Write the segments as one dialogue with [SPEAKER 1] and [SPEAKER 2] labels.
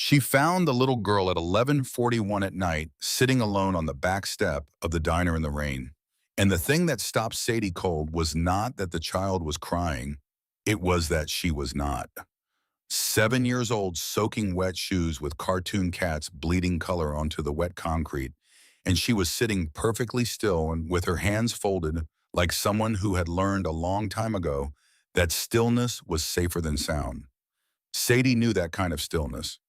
[SPEAKER 1] She found the little girl at 11:41 at night, sitting alone on the back step of the diner in the rain. And the thing that stopped Sadie cold was not that the child was crying, it was that she was not. 7 years old, soaking wet shoes with cartoon cats bleeding color onto the wet concrete, and she was sitting perfectly still and with her hands folded like someone who had learned a long time ago that stillness was safer than sound. Sadie knew that kind of stillness.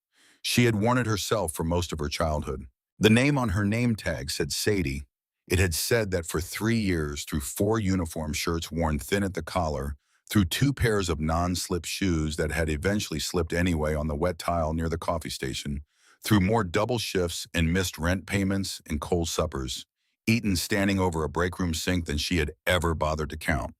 [SPEAKER 1] She had worn it herself for most of her childhood. The name on her name tag said Sadie. It had said that for 3 years, through 4 uniform shirts worn thin at the collar, through 2 pairs of non-slip shoes that had eventually slipped anyway on the wet tile near the coffee station, through more double shifts and missed rent payments and cold suppers, eaten standing over a break room sink than she had ever bothered to count.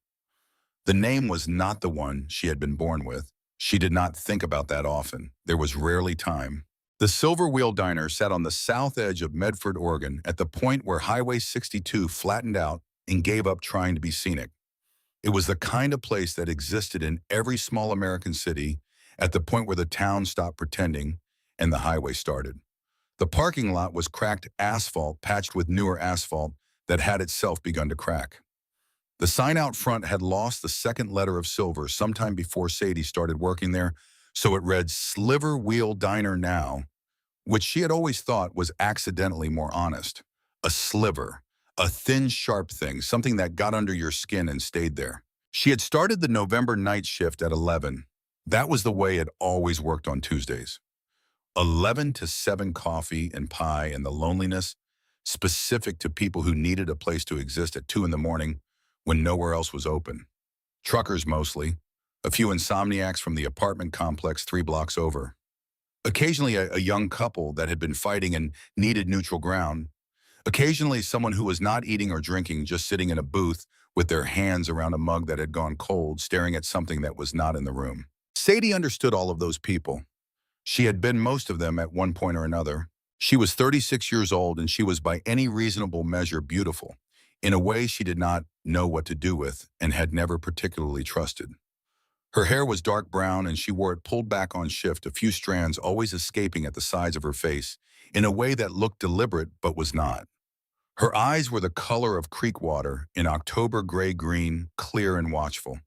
[SPEAKER 1] The name was not the one she had been born with. She did not think about that often. There was rarely time. The Silver Wheel Diner sat on the south edge of Medford, Oregon, at the point where Highway 62 flattened out and gave up trying to be scenic. It was the kind of place that existed in every small American city at the point where the town stopped pretending and the highway started. The parking lot was cracked asphalt patched with newer asphalt that had itself begun to crack. The sign out front had lost the second letter of silver sometime before Sadie started working there, so it read Sliver Wheel Diner Now, which she had always thought was accidentally more honest. A sliver, a thin, sharp thing, something that got under your skin and stayed there. She had started the November night shift at 11. That was the way it always worked on Tuesdays. 11 to 7 coffee and pie and the loneliness, specific to people who needed a place to exist at 2 in the morning when nowhere else was open. Truckers mostly, a few insomniacs from the apartment complex 3 blocks over. Occasionally a young couple that had been fighting and needed neutral ground. Occasionally someone who was not eating or drinking, just sitting in a booth with their hands around a mug that had gone cold, staring at something that was not in the room. Sadie understood all of those people. She had been most of them at one point or another. She was 36 years old and she was by any reasonable measure beautiful, in a way she did not know what to do with and had never particularly trusted. Her hair was dark brown and she wore it pulled back on shift, a few strands always escaping at the sides of her face, in a way that looked deliberate but was not. Her eyes were the color of creek water, in October gray-green, clear and watchful.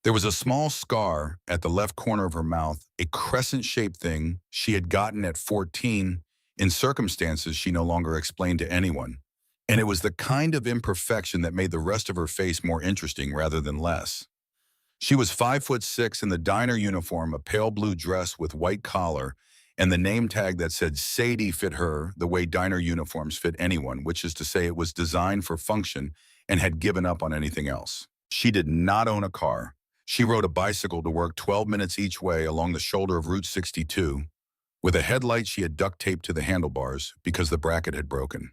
[SPEAKER 1] There was a small scar at the left corner of her mouth, a crescent-shaped thing she had gotten at 14 in circumstances she no longer explained to anyone. And it was the kind of imperfection that made the rest of her face more interesting rather than less. She was 5'6" in the diner uniform, a pale blue dress with white collar, and the name tag that said Sadie fit her the way diner uniforms fit anyone, which is to say it was designed for function and had given up on anything else. She did not own a car. She rode a bicycle to work 12 minutes each way along the shoulder of Route 62. With a headlight she had duct taped to the handlebars because the bracket had broken.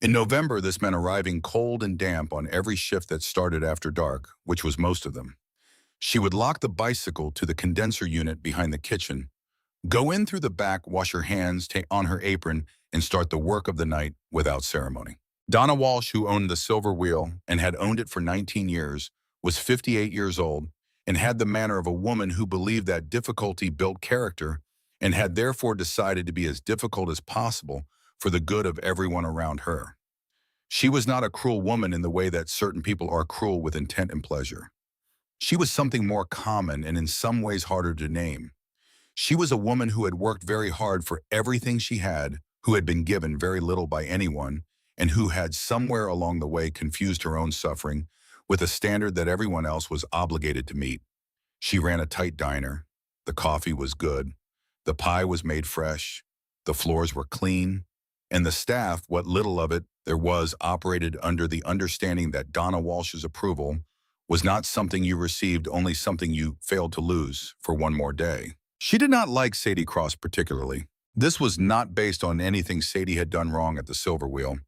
[SPEAKER 1] In November, this meant arriving cold and damp on every shift that started after dark, which was most of them. She would lock the bicycle to the condenser unit behind the kitchen, go in through the back, wash her hands, take on her apron, and start the work of the night without ceremony. Donna Walsh, who owned the Silver Wheel and had owned it for 19 years, was 58 years old and had the manner of a woman who believed that difficulty built character and had therefore decided to be as difficult as possible for the good of everyone around her. She was not a cruel woman in the way that certain people are cruel with intent and pleasure. She was something more common and in some ways harder to name. She was a woman who had worked very hard for everything she had, who had been given very little by anyone, and who had somewhere along the way confused her own suffering with a standard that everyone else was obligated to meet. She ran a tight diner. The coffee was good. The pie was made fresh. The floors were clean. And the staff, what little of it there was, operated under the understanding that Donna Walsh's approval was not something you received, only something you failed to lose for one more day. She did not like Sadie Cross particularly. This was not based on anything Sadie had done wrong at the Silver Wheel.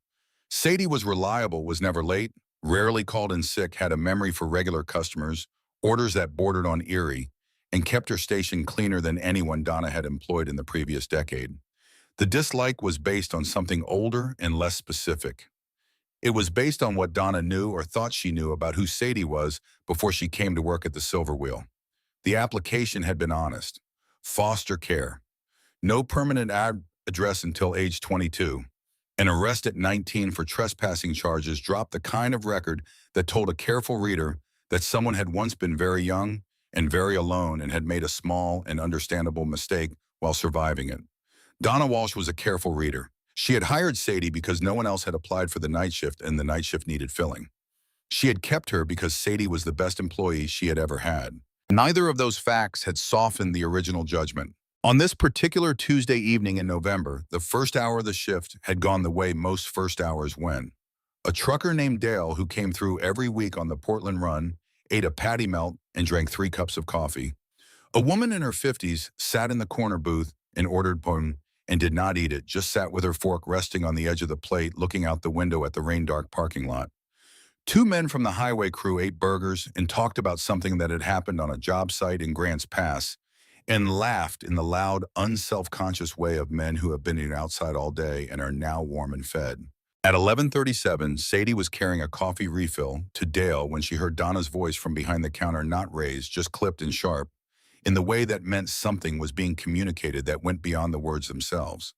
[SPEAKER 1] Sadie was reliable, was never late, rarely called in sick, had a memory for regular customers, orders that bordered on eerie, and kept her station cleaner than anyone Donna had employed in the previous decade. The dislike was based on something older and less specific. It was based on what Donna knew or thought she knew about who Sadie was before she came to work at the Silver Wheel. The application had been honest. Foster care. No permanent address until age 22. An arrest at 19 for trespassing charges dropped the kind of record that told a careful reader that someone had once been very young and very alone and had made a small and understandable mistake while surviving it. Donna Walsh was a careful reader. She had hired Sadie because no one else had applied for the night shift and the night shift needed filling. She had kept her because Sadie was the best employee she had ever had. Neither of those facts had softened the original judgment. On this particular Tuesday evening in November, the first hour of the shift had gone the way most first hours went. A trucker named Dale, who came through every week on the Portland run, ate a patty melt and drank 3 cups of coffee. A woman in her 50s sat in the corner booth and ordered pone and did not eat it, just sat with her fork resting on the edge of the plate, looking out the window at the rain-dark parking lot. 2 men from the highway crew ate burgers and talked about something that had happened on a job site in Grants Pass and laughed in the loud, unself-conscious way of men who have been outside all day and are now warm and fed. At 11:37, Sadie was carrying a coffee refill to Dale when she heard Donna's voice from behind the counter, not raised, just clipped and sharp, in the way that meant something was being communicated that went beyond the words themselves.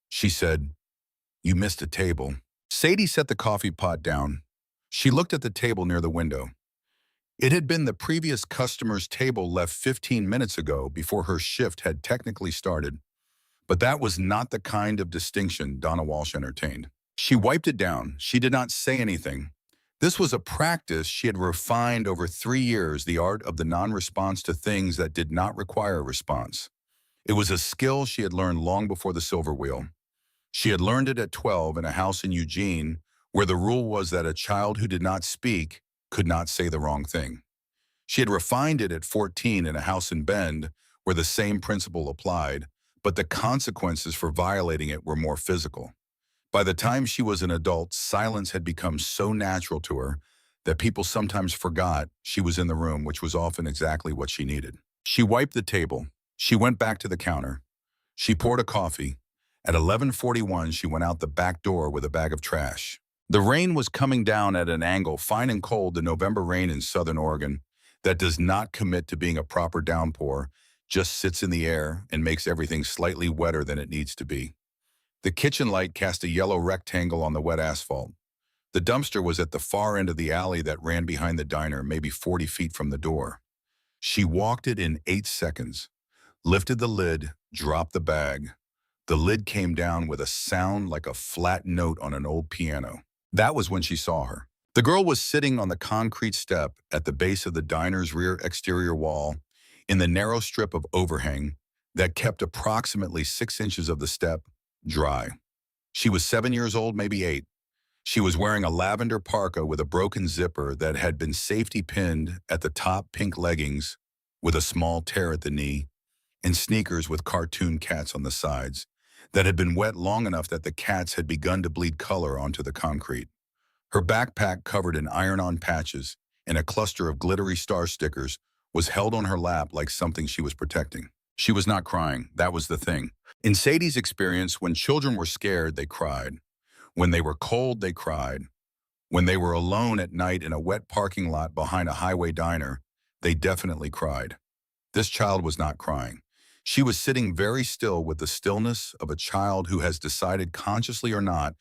[SPEAKER 1] She said, "You missed a table." Sadie set the coffee pot down. She looked at the table near the window. It had been the previous customer's table left 15 minutes ago before her shift had technically started. But that was not the kind of distinction Donna Walsh entertained. She wiped it down. She did not say anything. This was a practice she had refined over 3 years, the art of the non-response to things that did not require a response. It was a skill she had learned long before the silver wheel. She had learned it at 12 in a house in Eugene, where the rule was that a child who did not speak could not say the wrong thing. She had refined it at 14 in a house in Bend, where the same principle applied, but the consequences for violating it were more physical. By the time she was an adult, silence had become so natural to her that people sometimes forgot she was in the room, which was often exactly what she needed. She wiped the table. She went back to the counter. She poured a coffee. At 11:41, she went out the back door with a bag of trash. The rain was coming down at an angle, fine and cold, the November rain in southern Oregon that does not commit to being a proper downpour, just sits in the air and makes everything slightly wetter than it needs to be. The kitchen light cast a yellow rectangle on the wet asphalt. The dumpster was at the far end of the alley that ran behind the diner, maybe 40 feet from the door. She walked it in 8 seconds, lifted the lid, dropped the bag. The lid came down with a sound like a flat note on an old piano. That was when she saw her. The girl was sitting on the concrete step at the base of the diner's rear exterior wall in the narrow strip of overhang that kept approximately 6 inches of the step dry. She was 7 years old, maybe 8. She was wearing a lavender parka with a broken zipper that had been safety pinned at the top, pink leggings with a small tear at the knee, and sneakers with cartoon cats on the sides that had been wet long enough that the cats had begun to bleed color onto the concrete. Her backpack, covered in iron-on patches and a cluster of glittery star stickers, was held on her lap like something she was protecting. She was not crying. That was the thing. In Sadie's experience, when children were scared, they cried. When they were cold, they cried. When they were alone at night in a wet parking lot behind a highway diner, they definitely cried. This child was not crying. She was sitting very still with the stillness of a child who has decided, consciously or not,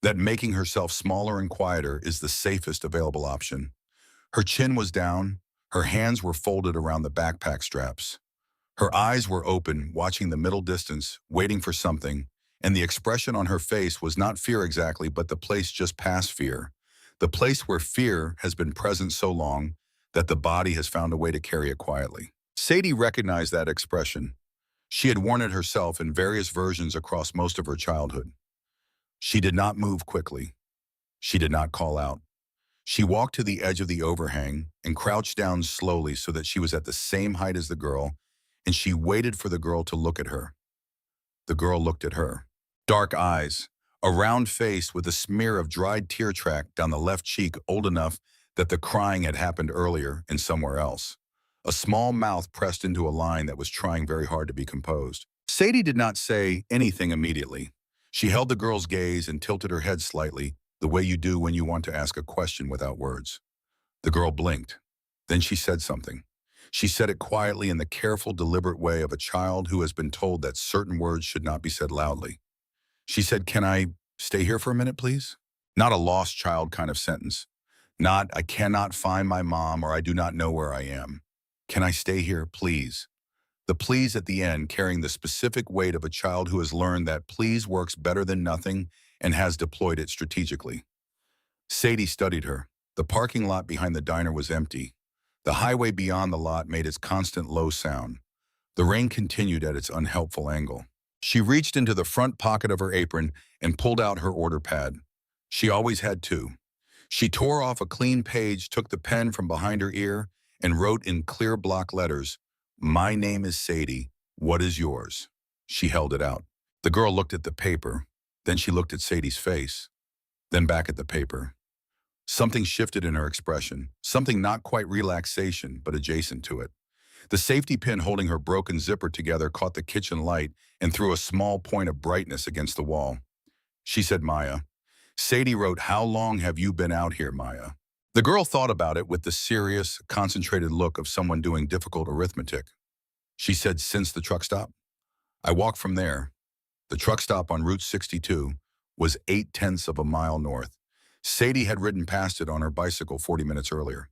[SPEAKER 1] that making herself smaller and quieter is the safest available option. Her chin was down. Her hands were folded around the backpack straps. Her eyes were open, watching the middle distance, waiting for something, and the expression on her face was not fear exactly, but the place just past fear. The place where fear has been present so long that the body has found a way to carry it quietly. Sadie recognized that expression. She had worn it herself in various versions across most of her childhood. She did not move quickly. She did not call out. She walked to the edge of the overhang and crouched down slowly so that she was at the same height as the girl, and she waited for the girl to look at her. The girl looked at her. Dark eyes, a round face with a smear of dried tear track down the left cheek, old enough that the crying had happened earlier and somewhere else. A small mouth pressed into a line that was trying very hard to be composed. Sadie did not say anything immediately. She held the girl's gaze and tilted her head slightly, the way you do when you want to ask a question without words. The girl blinked. Then she said something. She said it quietly in the careful, deliberate way of a child who has been told that certain words should not be said loudly. She said, "Can I stay here for a minute, please?" Not a lost child kind of sentence. Not, "I cannot find my mom," or "I do not know where I am." "Can I stay here, please?" The please at the end carrying the specific weight of a child who has learned that please works better than nothing and has deployed it strategically. Sadie studied her. The parking lot behind the diner was empty. The highway beyond the lot made its constant low sound. The rain continued at its unhelpful angle. She reached into the front pocket of her apron and pulled out her order pad. She always had two. She tore off a clean page, took the pen from behind her ear, and wrote in clear block letters, "My name is Sadie. What is yours?" She held it out. The girl looked at the paper. Then she looked at Sadie's face. Then back at the paper. Something shifted in her expression. Something not quite relaxation, but adjacent to it. The safety pin holding her broken zipper together caught the kitchen light and threw a small point of brightness against the wall. She said, "Maya." Sadie wrote, "How long have you been out here, Maya?" The girl thought about it with the serious, concentrated look of someone doing difficult arithmetic. She said, "Since the truck stop." "I walked from there." The truck stop on Route 62 was 8/10 of a mile north. Sadie had ridden past it on her bicycle 40 minutes earlier.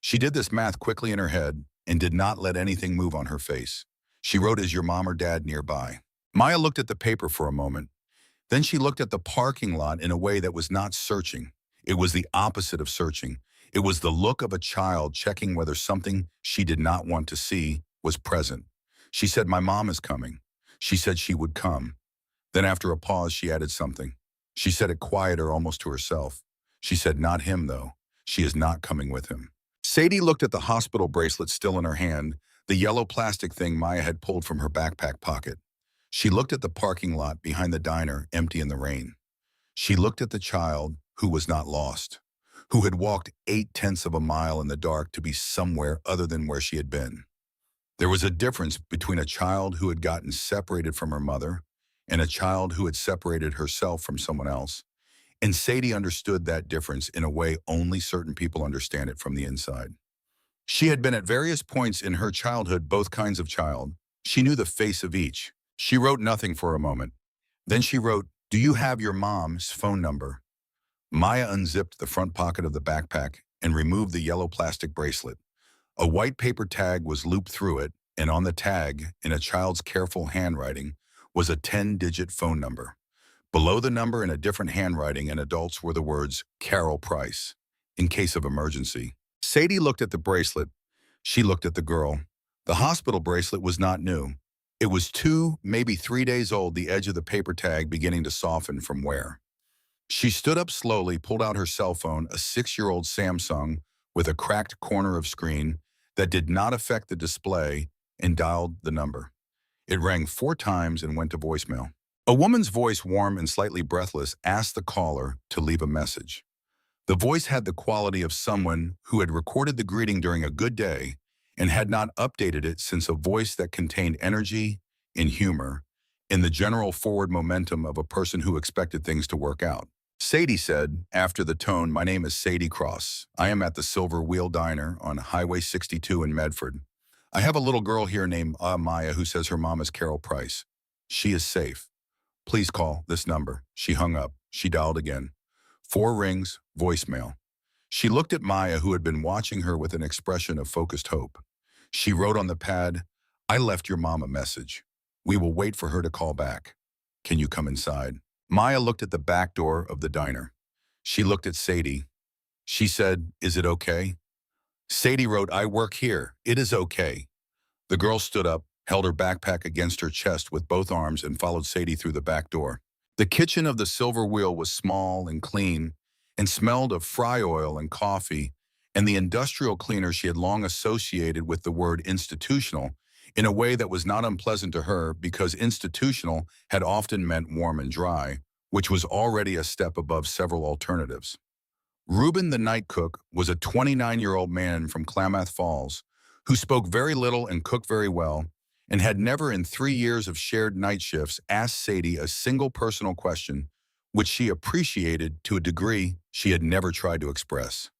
[SPEAKER 1] She did this math quickly in her head and did not let anything move on her face. She wrote, "Is your mom or dad nearby?" Maya looked at the paper for a moment. Then she looked at the parking lot in a way that was not searching. It was the opposite of searching. It was the look of a child checking whether something she did not want to see was present. She said, "My mom is coming." She said she would come. Then after a pause, she added something. She said it quieter, almost to herself. She said, "Not him, though. She is not coming with him." Sadie looked at the hospital bracelet still in her hand, the yellow plastic thing Maya had pulled from her backpack pocket. She looked at the parking lot behind the diner, empty in the rain. She looked at the child who was not lost, who had walked 8/10 of a mile in the dark to be somewhere other than where she had been. There was a difference between a child who had gotten separated from her mother and a child who had separated herself from someone else. And Sadie understood that difference in a way only certain people understand it from the inside. She had been at various points in her childhood both kinds of child. She knew the face of each. She wrote nothing for a moment. Then she wrote, "Do you have your mom's phone number?" Maya unzipped the front pocket of the backpack and removed the yellow plastic bracelet. A white paper tag was looped through it, and on the tag, in a child's careful handwriting, was a 10-digit phone number. Below the number in a different handwriting in adults were the words, "Carol Price," in case of emergency. Sadie looked at the bracelet. She looked at the girl. The hospital bracelet was not new. It was 2, maybe 3 days old, the edge of the paper tag beginning to soften from wear. She stood up slowly, pulled out her cell phone, a 6-year-old Samsung with a cracked corner of screen that did not affect the display, and dialed the number. It rang 4 times and went to voicemail. A woman's voice, warm and slightly breathless, asked the caller to leave a message. The voice had the quality of someone who had recorded the greeting during a good day and had not updated it since, a voice that contained energy and humor and the general forward momentum of a person who expected things to work out. Sadie said, after the tone, "My name is Sadie Cross. I am at the Silver Wheel Diner on Highway 62 in Medford. I have a little girl here named Maya who says her mom is Carol Price. She is safe. Please call this number." She hung up. She dialed again. 4 rings, voicemail. She looked at Maya, who had been watching her with an expression of focused hope. She wrote on the pad, "I left your mom a message. We will wait for her to call back. Can you come inside?" Maya looked at the back door of the diner. She looked at Sadie. She said, "Is it okay?" Sadie wrote, "I work here. It is okay." The girl stood up, held her backpack against her chest with both arms, and followed Sadie through the back door. The kitchen of the Silver Wheel was small and clean and smelled of fry oil and coffee and the industrial cleaner she had long associated with the word institutional in a way that was not unpleasant to her, because institutional had often meant warm and dry, which was already a step above several alternatives. Reuben, the night cook, was a 29-year-old man from Klamath Falls who spoke very little and cooked very well, and had never in 3 years of shared night shifts asked Sadie a single personal question, which she appreciated to a degree she had never tried to express.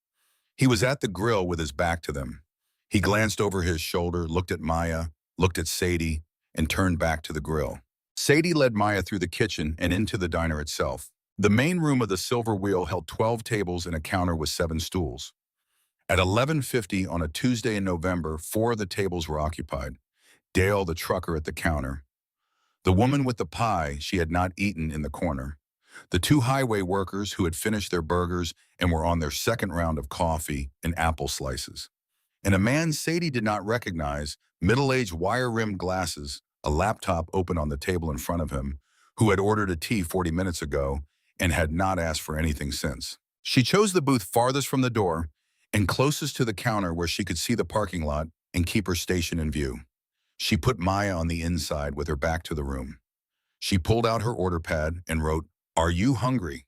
[SPEAKER 1] He was at the grill with his back to them. He glanced over his shoulder, looked at Maya, looked at Sadie, and turned back to the grill. Sadie led Maya through the kitchen and into the diner itself. The main room of the Silver Wheel held 12 tables and a counter with 7 stools. At 11:50 on a Tuesday in November, 4 of the tables were occupied. Dale, the trucker, at the counter. The woman with the pie she had not eaten in the corner. The 2 highway workers who had finished their burgers and were on their second round of coffee and apple slices. And a man Sadie did not recognize, middle-aged wire-rimmed glasses, a laptop open on the table in front of him, who had ordered a tea 40 minutes ago and had not asked for anything since. She chose the booth farthest from the door and closest to the counter where she could see the parking lot and keep her station in view. She put Maya on the inside with her back to the room. She pulled out her order pad and wrote, "Are you hungry?"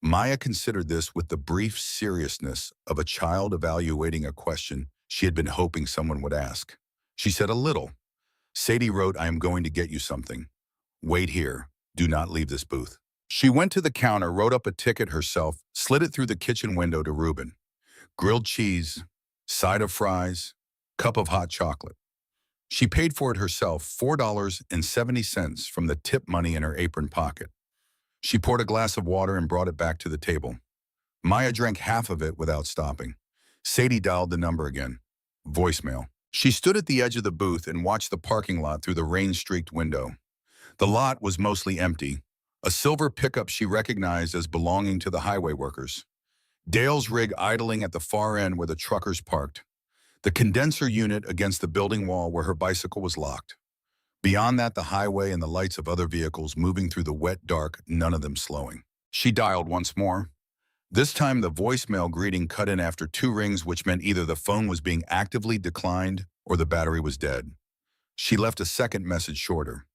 [SPEAKER 1] Maya considered this with the brief seriousness of a child evaluating a question she had been hoping someone would ask. She said, "A little." Sadie wrote, "I am going to get you something. Wait here. Do not leave this booth." She went to the counter, wrote up a ticket herself, slid it through the kitchen window to Reuben. Grilled cheese, side of fries, cup of hot chocolate. She paid for it herself, $4.70 from the tip money in her apron pocket. She poured a glass of water and brought it back to the table. Maya drank half of it without stopping. Sadie dialed the number again. Voicemail. She stood at the edge of the booth and watched the parking lot through the rain-streaked window. The lot was mostly empty, a silver pickup she recognized as belonging to the highway workers. Dale's rig idling at the far end where the truckers parked. The condenser unit against the building wall where her bicycle was locked. Beyond that, the highway and the lights of other vehicles moving through the wet dark, none of them slowing. She dialed once more. This time, the voicemail greeting cut in after 2 rings, which meant either the phone was being actively declined or the battery was dead. She left a second message shorter.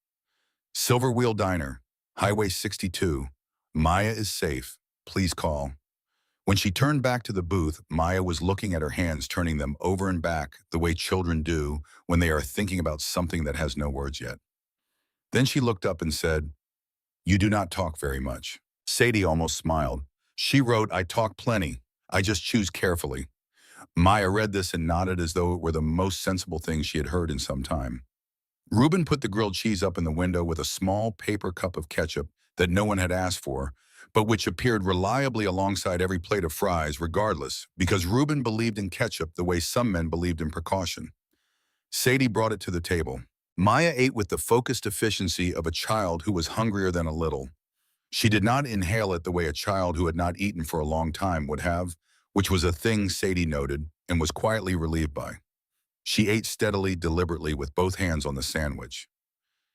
[SPEAKER 1] Silver Wheel Diner, Highway 62. Maya is safe. Please call. When she turned back to the booth, Maya was looking at her hands, turning them over and back the way children do when they are thinking about something that has no words yet. Then she looked up and said, "You do not talk very much." Sadie almost smiled. She wrote, "I talk plenty. I just choose carefully." Maya read this and nodded as though it were the most sensible thing she had heard in some time. Reuben put the grilled cheese up in the window with a small paper cup of ketchup that no one had asked for, but which appeared reliably alongside every plate of fries regardless, because Reuben believed in ketchup the way some men believed in precaution. Sadie brought it to the table. Maya ate with the focused efficiency of a child who was hungrier than a little. She did not inhale it the way a child who had not eaten for a long time would have, which was a thing Sadie noted and was quietly relieved by. She ate steadily, deliberately, with both hands on the sandwich.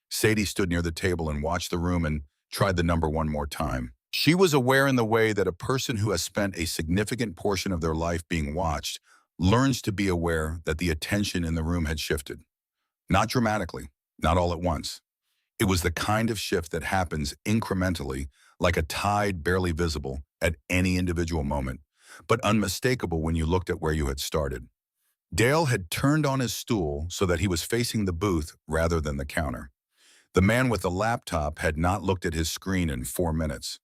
[SPEAKER 1] Sadie stood near the table and watched the room and tried the number one more time. She was aware in the way that a person who has spent a significant portion of their life being watched learns to be aware that the attention in the room had shifted. Not dramatically, not all at once. It was the kind of shift that happens incrementally, like a tide barely visible at any individual moment, but unmistakable when you looked at where you had started. Dale had turned on his stool so that he was facing the booth rather than the counter. The man with the laptop had not looked at his screen in 4 minutes.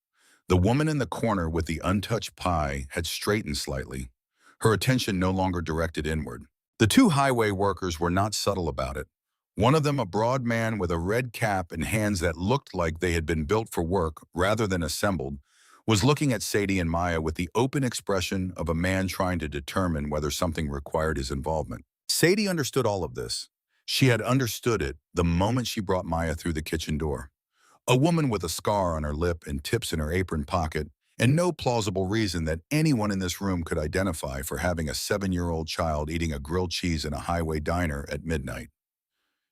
[SPEAKER 1] The woman in the corner with the untouched pie had straightened slightly, her attention no longer directed inward. The 2 highway workers were not subtle about it. One of them, a broad man with a red cap and hands that looked like they had been built for work rather than assembled, was looking at Sadie and Maya with the open expression of a man trying to determine whether something required his involvement. Sadie understood all of this. She had understood it the moment she brought Maya through the kitchen door. A woman with a scar on her lip and tips in her apron pocket, and no plausible reason that anyone in this room could identify for having a 7-year-old child eating a grilled cheese in a highway diner at midnight.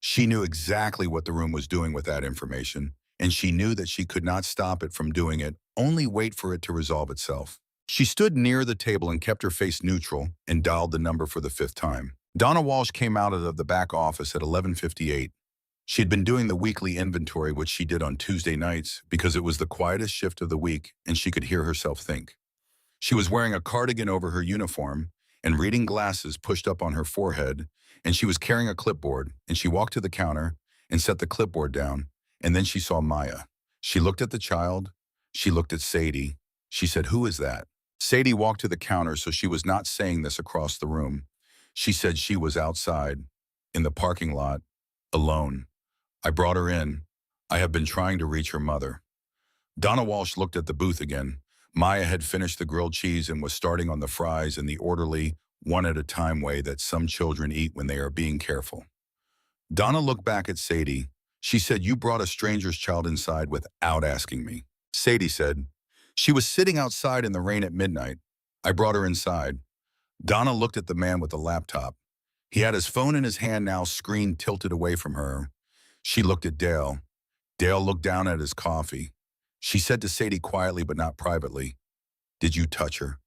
[SPEAKER 1] She knew exactly what the room was doing with that information, and she knew that she could not stop it from doing it, only wait for it to resolve itself. She stood near the table and kept her face neutral and dialed the number for the 5th time. Donna Walsh came out of the back office at 11:58. She had been doing the weekly inventory, which she did on Tuesday nights because it was the quietest shift of the week and she could hear herself think. She was wearing a cardigan over her uniform and reading glasses pushed up on her forehead, and she was carrying a clipboard, and she walked to the counter and set the clipboard down, and then she saw Maya. She looked at the child. She looked at Sadie. She said, "Who is that?" Sadie walked to the counter, so she was not saying this across the room. She said she was outside, in the parking lot, alone. I brought her in. I have been trying to reach her mother. Donna Walsh looked at the booth again. Maya had finished the grilled cheese and was starting on the fries in the orderly, one-at-a-time way that some children eat when they are being careful. Donna looked back at Sadie. She said, "You brought a stranger's child inside without asking me." Sadie said, "She was sitting outside in the rain at midnight. I brought her inside." Donna looked at the man with the laptop. He had his phone in his hand now, screen tilted away from her. She looked at Dale. Dale looked down at his coffee. She said to Sadie quietly but not privately, "Did you touch her?"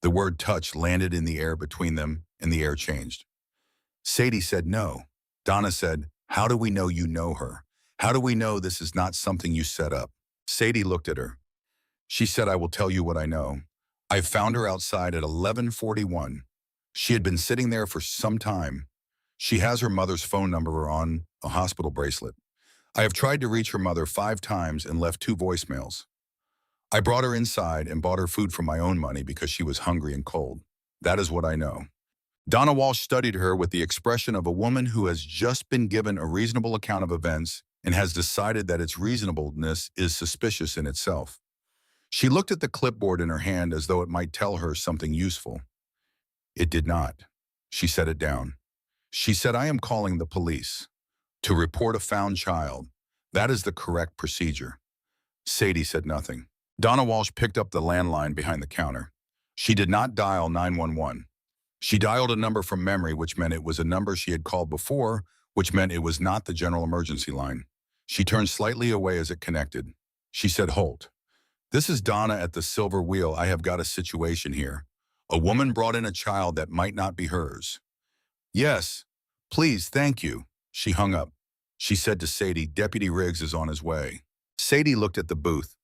[SPEAKER 1] The word touch landed in the air between them, and the air changed. Sadie said no. Donna said, "How do we know you know her? How do we know this is not something you set up?" Sadie looked at her. She said, "I will tell you what I know. I found her outside at 11:41. She had been sitting there for some time. She has her mother's phone number on a hospital bracelet. I have tried to reach her mother 5 times and left 2 voicemails. I brought her inside and bought her food from my own money because she was hungry and cold. That is what I know." Donna Walsh studied her with the expression of a woman who has just been given a reasonable account of events and has decided that its reasonableness is suspicious in itself. She looked at the clipboard in her hand as though it might tell her something useful. It did not. She set it down. She said, "I am calling the police to report a found child. That is the correct procedure." Sadie said nothing. Donna Walsh picked up the landline behind the counter. She did not dial 911. She dialed a number from memory, which meant it was a number she had called before, which meant it was not the general emergency line. She turned slightly away as it connected. She said, "Holt. This is Donna at the Silver Wheel. I have got a situation here. A woman brought in a child that might not be hers." "Yes, please, thank you." She hung up. She said to Sadie, "Deputy Riggs is on his way." Sadie looked at the booth.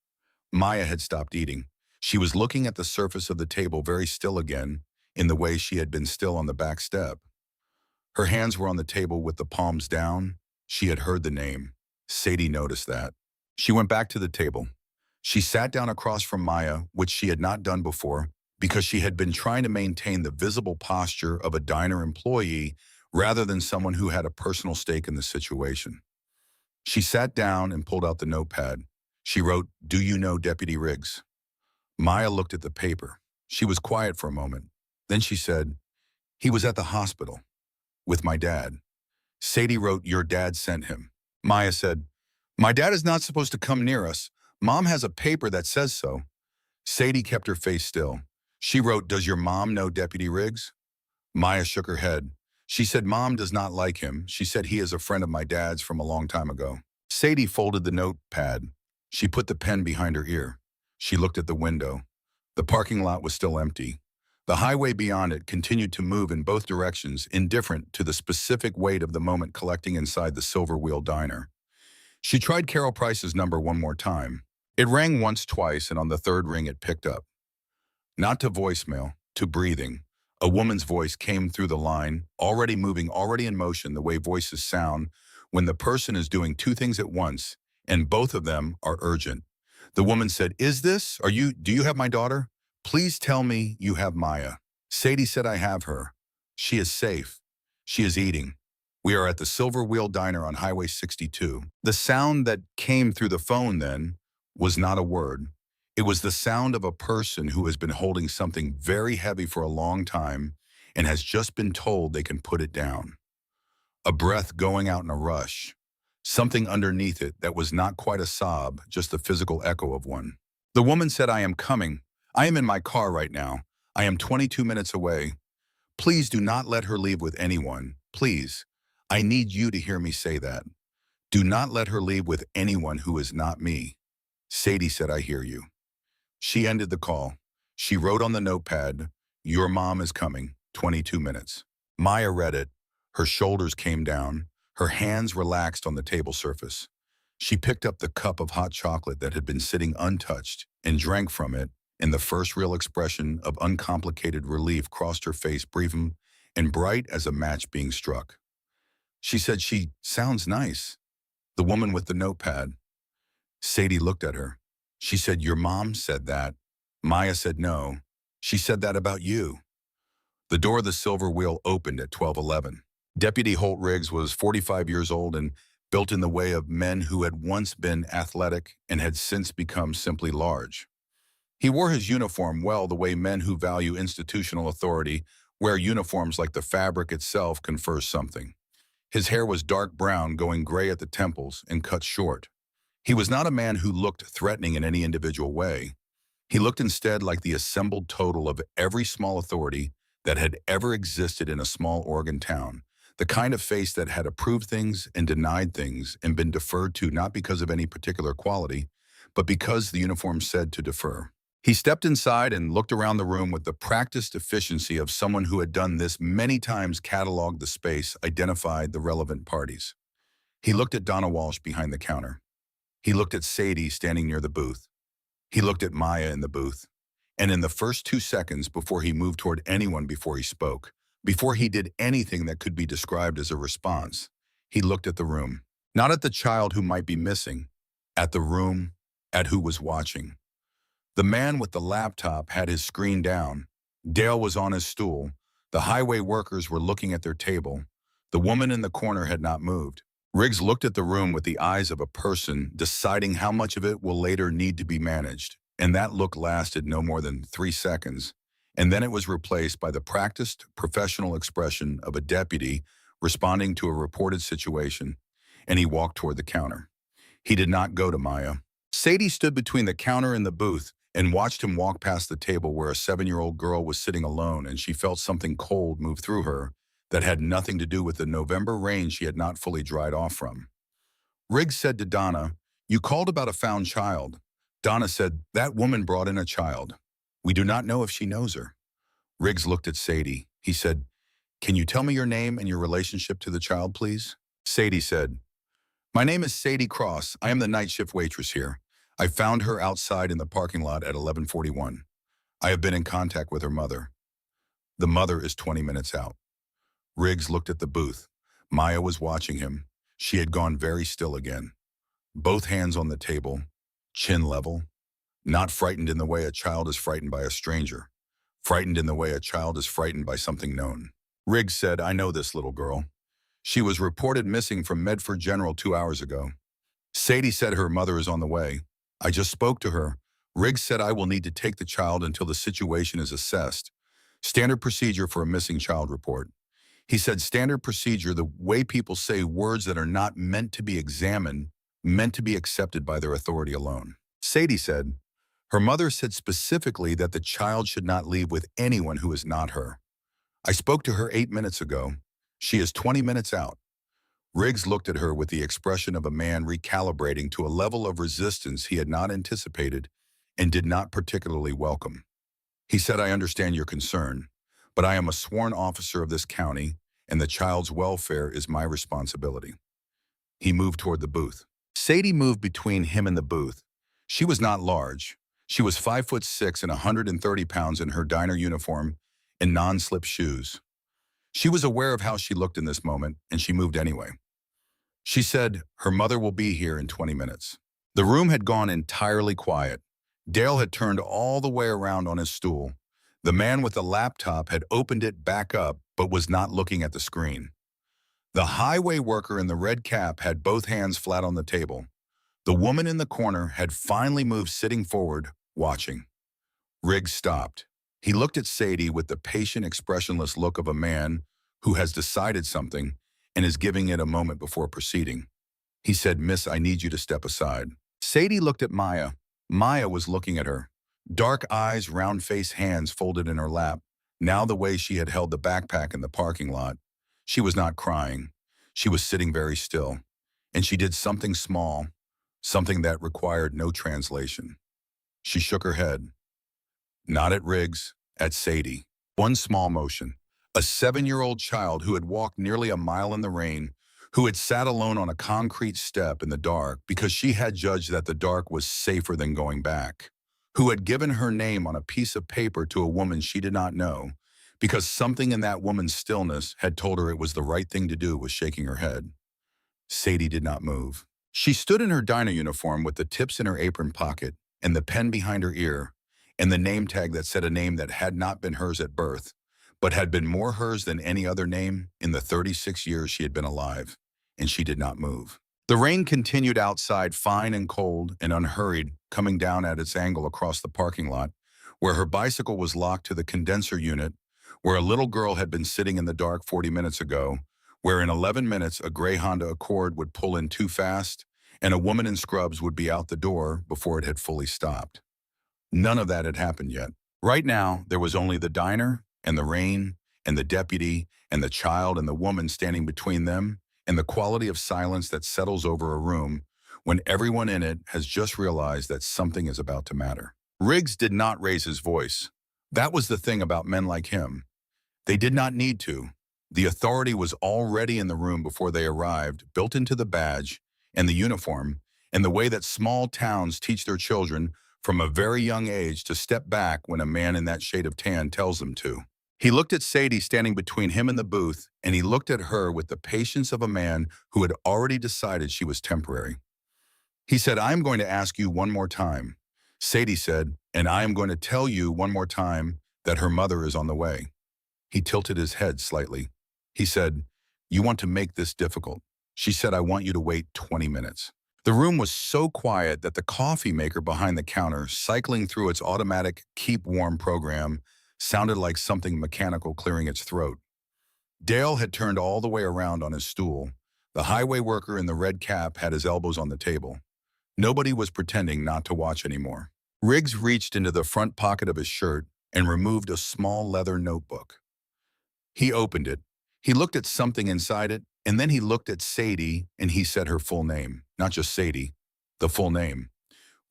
[SPEAKER 1] Maya had stopped eating. She was looking at the surface of the table, very still again, in the way she had been still on the back step. Her hands were on the table with the palms down. She had heard the name. Sadie noticed that. She went back to the table. She sat down across from Maya, which she had not done before, because she had been trying to maintain the visible posture of a diner employee rather than someone who had a personal stake in the situation. She sat down and pulled out the notepad. She wrote, "Do you know Deputy Riggs?" Maya looked at the paper. She was quiet for a moment. Then she said, "He was at the hospital with my dad." Sadie wrote, "Your dad sent him." Maya said, "My dad is not supposed to come near us. Mom has a paper that says so." Sadie kept her face still. She wrote, "Does your mom know Deputy Riggs?" Maya shook her head. She said, "Mom does not like him. She said he is a friend of my dad's from a long time ago." Sadie folded the notepad. She put the pen behind her ear. She looked at the window. The parking lot was still empty. The highway beyond it continued to move in both directions, indifferent to the specific weight of the moment collecting inside the Silver Wheel diner. She tried Carol Price's number one more time. It rang once, twice, and on the third ring it picked up. Not to voicemail, to breathing. A woman's voice came through the line, already moving, already in motion, the way voices sound when the person is doing 2 things at once, and both of them are urgent. The woman said, do you have my daughter? Please tell me you have Maya." Sadie said, "I have her. She is safe. She is eating. We are at the Silver Wheel Diner on Highway 62. The sound that came through the phone then was not a word. It was the sound of a person who has been holding something very heavy for a long time and has just been told they can put it down. A breath going out in a rush. Something underneath it that was not quite a sob, just the physical echo of one. The woman said, "I am coming. I am in my car right now. I am 22 minutes away. Please do not let her leave with anyone. Please. I need you to hear me say that. Do not let her leave with anyone who is not me." Sadie said, "I hear you." She ended the call. She wrote on the notepad, "Your mom is coming, 22 minutes. Maya read it. Her shoulders came down. Her hands relaxed on the table surface. She picked up the cup of hot chocolate that had been sitting untouched and drank from it, and the first real expression of uncomplicated relief crossed her face, brief and bright as a match being struck. She said, "She sounds nice." The woman with the notepad. Sadie looked at her. She said, "Your mom said that." Maya said, "No. She said that about you." The door of the silver wheel opened at 12:11. Deputy Holt Riggs was 45 years old and built in the way of men who had once been athletic and had since become simply large. He wore his uniform well, the way men who value institutional authority wear uniforms, like the fabric itself confers something. His hair was dark brown, going gray at the temples, and cut short. He was not a man who looked threatening in any individual way. He looked instead like the assembled total of every small authority that had ever existed in a small Oregon town, the kind of face that had approved things and denied things and been deferred to, not because of any particular quality, but because the uniform said to defer. He stepped inside and looked around the room with the practiced efficiency of someone who had done this many times, cataloged the space, identified the relevant parties. He looked at Donna Walsh behind the counter. He looked at Sadie standing near the booth. He looked at Maya in the booth. And in the first 2 seconds before he moved toward anyone, before he spoke, before he did anything that could be described as a response, he looked at the room. Not at the child who might be missing, at the room, at who was watching. The man with the laptop had his screen down. Dale was on his stool. The highway workers were looking at their table. The woman in the corner had not moved. Riggs looked at the room with the eyes of a person deciding how much of it will later need to be managed, and that look lasted no more than 3 seconds, and then it was replaced by the practiced, professional expression of a deputy responding to a reported situation, and he walked toward the counter. He did not go to Maya. Sadie stood between the counter and the booth and watched him walk past the table where a 7-year-old girl was sitting alone, and she felt something cold move through her that had nothing to do with the November rain she had not fully dried off from. Riggs said to Donna, "You called about a found child." Donna said, "That woman brought in a child. We do not know if she knows her." Riggs looked at Sadie. He said, "Can you tell me your name and your relationship to the child, please?" Sadie said, "My name is Sadie Cross. I am the night shift waitress here. I found her outside in the parking lot at 11:41. I have been in contact with her mother. The mother is 20 minutes out." Riggs looked at the booth. Maya was watching him. She had gone very still again. Both hands on the table, chin level, not frightened in the way a child is frightened by a stranger, frightened in the way a child is frightened by something known. Riggs said, "I know this little girl. She was reported missing from Medford General 2 hours ago. Sadie said her mother is on the way. I just spoke to her. Riggs said I will need to take the child until the situation is assessed. Standard procedure for a missing child report." He said standard procedure, the way people say words that are not meant to be examined, meant to be accepted by their authority alone. Sadie said, "Her mother said specifically that the child should not leave with anyone who is not her. I spoke to her 8 minutes ago. She is 20 minutes out." Riggs looked at her with the expression of a man recalibrating to a level of resistance he had not anticipated and did not particularly welcome. He said, "I understand your concern, but I am a sworn officer of this county, and the child's welfare is my responsibility." He moved toward the booth. Sadie moved between him and the booth. She was not large. She was 5'6" and 130 pounds in her diner uniform and non-slip shoes. She was aware of how she looked in this moment, and she moved anyway. She said, "Her mother will be here in 20 minutes. The room had gone entirely quiet. Dale had turned all the way around on his stool. The man with the laptop had opened it back up, but was not looking at the screen. The highway worker in the red cap had both hands flat on the table. The woman in the corner had finally moved, sitting forward, watching. Riggs stopped. He looked at Sadie with the patient, expressionless look of a man who has decided something and is giving it a moment before proceeding. He said, "Miss, I need you to step aside." Sadie looked at Maya. Maya was looking at her. Dark eyes, round face, hands folded in her lap. Now the way she had held the backpack in the parking lot. She was not crying. She was sitting very still. And she did something small, something that required no translation. She shook her head. Not at Riggs, at Sadie. One small motion. A 7-year-old child who had walked nearly a mile in the rain, who had sat alone on a concrete step in the dark because she had judged that the dark was safer than going back, who had given her name on a piece of paper to a woman she did not know because something in that woman's stillness had told her it was the right thing to do, was shaking her head. Sadie did not move. She stood in her diner uniform with the tips in her apron pocket and the pen behind her ear and the name tag that said a name that had not been hers at birth, but had been more hers than any other name in the 36 years she had been alive, and she did not move. The rain continued outside, fine and cold and unhurried, coming down at its angle across the parking lot, where her bicycle was locked to the condenser unit, where a little girl had been sitting in the dark 40 minutes ago, where in 11 minutes a gray Honda Accord would pull in too fast, and a woman in scrubs would be out the door before it had fully stopped. None of that had happened yet. Right now, there was only the diner and the rain and the deputy and the child and the woman standing between them, and the quality of silence that settles over a room when everyone in it has just realized that something is about to matter. Riggs did not raise his voice. That was the thing about men like him. They did not need to. The authority was already in the room before they arrived, built into the badge and the uniform, and the way that small towns teach their children from a very young age to step back when a man in that shade of tan tells them to. He looked at Sadie standing between him and the booth, and he looked at her with the patience of a man who had already decided she was temporary. He said, "I am going to ask you one more time." Sadie said, "And I am going to tell you one more time that her mother is on the way." He tilted his head slightly. He said, "You want to make this difficult." She said, "I want you to wait 20 minutes. The room was so quiet that the coffee maker behind the counter, cycling through its automatic keep warm program, sounded like something mechanical clearing its throat. Dale had turned all the way around on his stool. The highway worker in the red cap had his elbows on the table. Nobody was pretending not to watch anymore. Riggs reached into the front pocket of his shirt and removed a small leather notebook. He opened it. He looked at something inside it, and then he looked at Sadie, and he said her full name. Not just Sadie, the full name.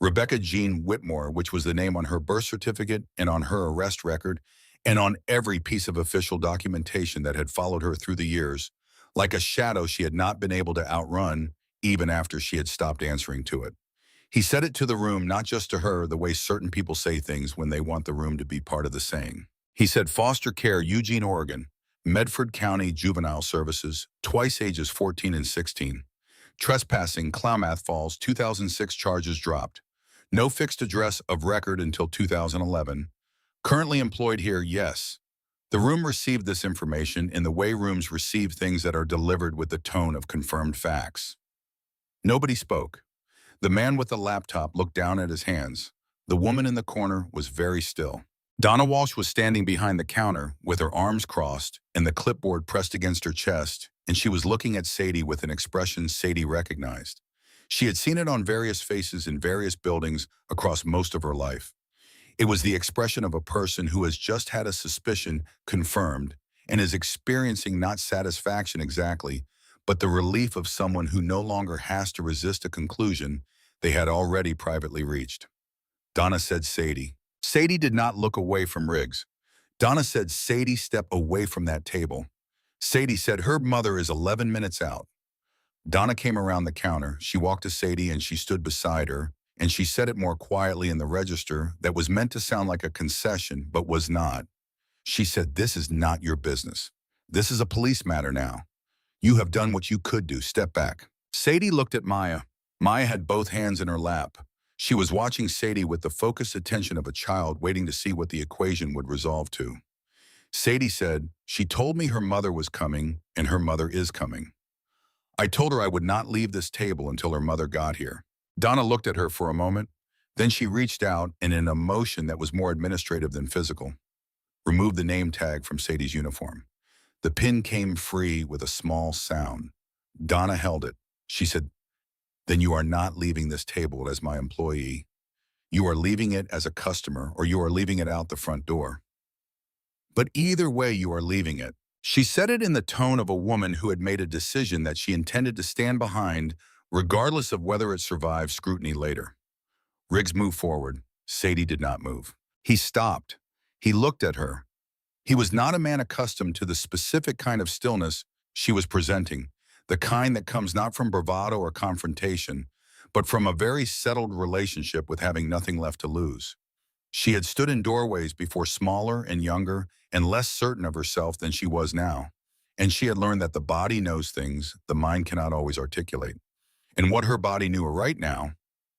[SPEAKER 1] Rebecca Jean Whitmore, which was the name on her birth certificate and on her arrest record, and on every piece of official documentation that had followed her through the years, like a shadow she had not been able to outrun, even after she had stopped answering to it. He said it to the room, not just to her, the way certain people say things when they want the room to be part of the saying. He said, "Foster care, Eugene, Oregon. Medford County Juvenile Services, twice ages 14 and 16. Trespassing, Klamath Falls, 2006 charges dropped. No fixed address of record until 2011. Currently employed here, yes." The room received this information in the way rooms receive things that are delivered with the tone of confirmed facts. Nobody spoke. The man with the laptop looked down at his hands. The woman in the corner was very still. Donna Walsh was standing behind the counter with her arms crossed and the clipboard pressed against her chest, and she was looking at Sadie with an expression Sadie recognized. She had seen it on various faces in various buildings across most of her life. It was the expression of a person who has just had a suspicion confirmed and is experiencing not satisfaction exactly, but the relief of someone who no longer has to resist a conclusion they had already privately reached. Donna said Sadie. Sadie did not look away from Riggs. Donna said, "Sadie, step away from that table." Sadie said, "Her mother is 11 minutes out." Donna came around the counter. She walked to Sadie and she stood beside her, and she said it more quietly in the register that was meant to sound like a concession, but was not. She said, "This is not your business. This is a police matter now. You have done what you could do. Step back." Sadie looked at Maya. Maya had both hands in her lap. She was watching Sadie with the focused attention of a child waiting to see what the equation would resolve to. Sadie said, "She told me her mother was coming, and her mother is coming. I told her I would not leave this table until her mother got here." Donna looked at her for a moment. Then she reached out and in a motion that was more administrative than physical, removed the name tag from Sadie's uniform. The pin came free with a small sound. Donna held it. She said, "Then you are not leaving this table as my employee. You are leaving it as a customer, or you are leaving it out the front door. But either way, you are leaving it." She said it in the tone of a woman who had made a decision that she intended to stand behind, regardless of whether it survived scrutiny later. Riggs moved forward. Sadie did not move. He stopped. He looked at her. He was not a man accustomed to the specific kind of stillness she was presenting, the kind that comes not from bravado or confrontation, but from a very settled relationship with having nothing left to lose. She had stood in doorways before, smaller and younger and less certain of herself than she was now, and she had learned that the body knows things the mind cannot always articulate. And what her body knew right now,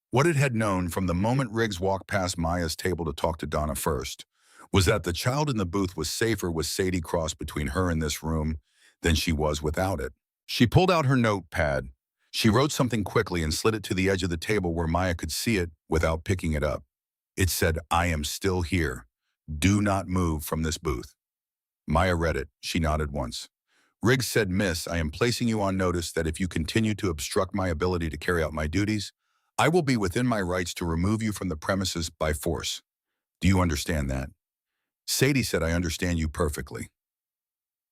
[SPEAKER 1] what it had known from the moment Riggs walked past Maya's table to talk to Donna first, was that the child in the booth was safer with Sadie crossed between her and this room than she was without it. She pulled out her notepad. She wrote something quickly and slid it to the edge of the table where Maya could see it without picking it up. It said, "I am still here. Do not move from this booth." Maya read it. She nodded once. Riggs said, "Miss, I am placing you on notice that if you continue to obstruct my ability to carry out my duties, I will be within my rights to remove you from the premises by force. Do you understand that?" Sadie said, "I understand you perfectly."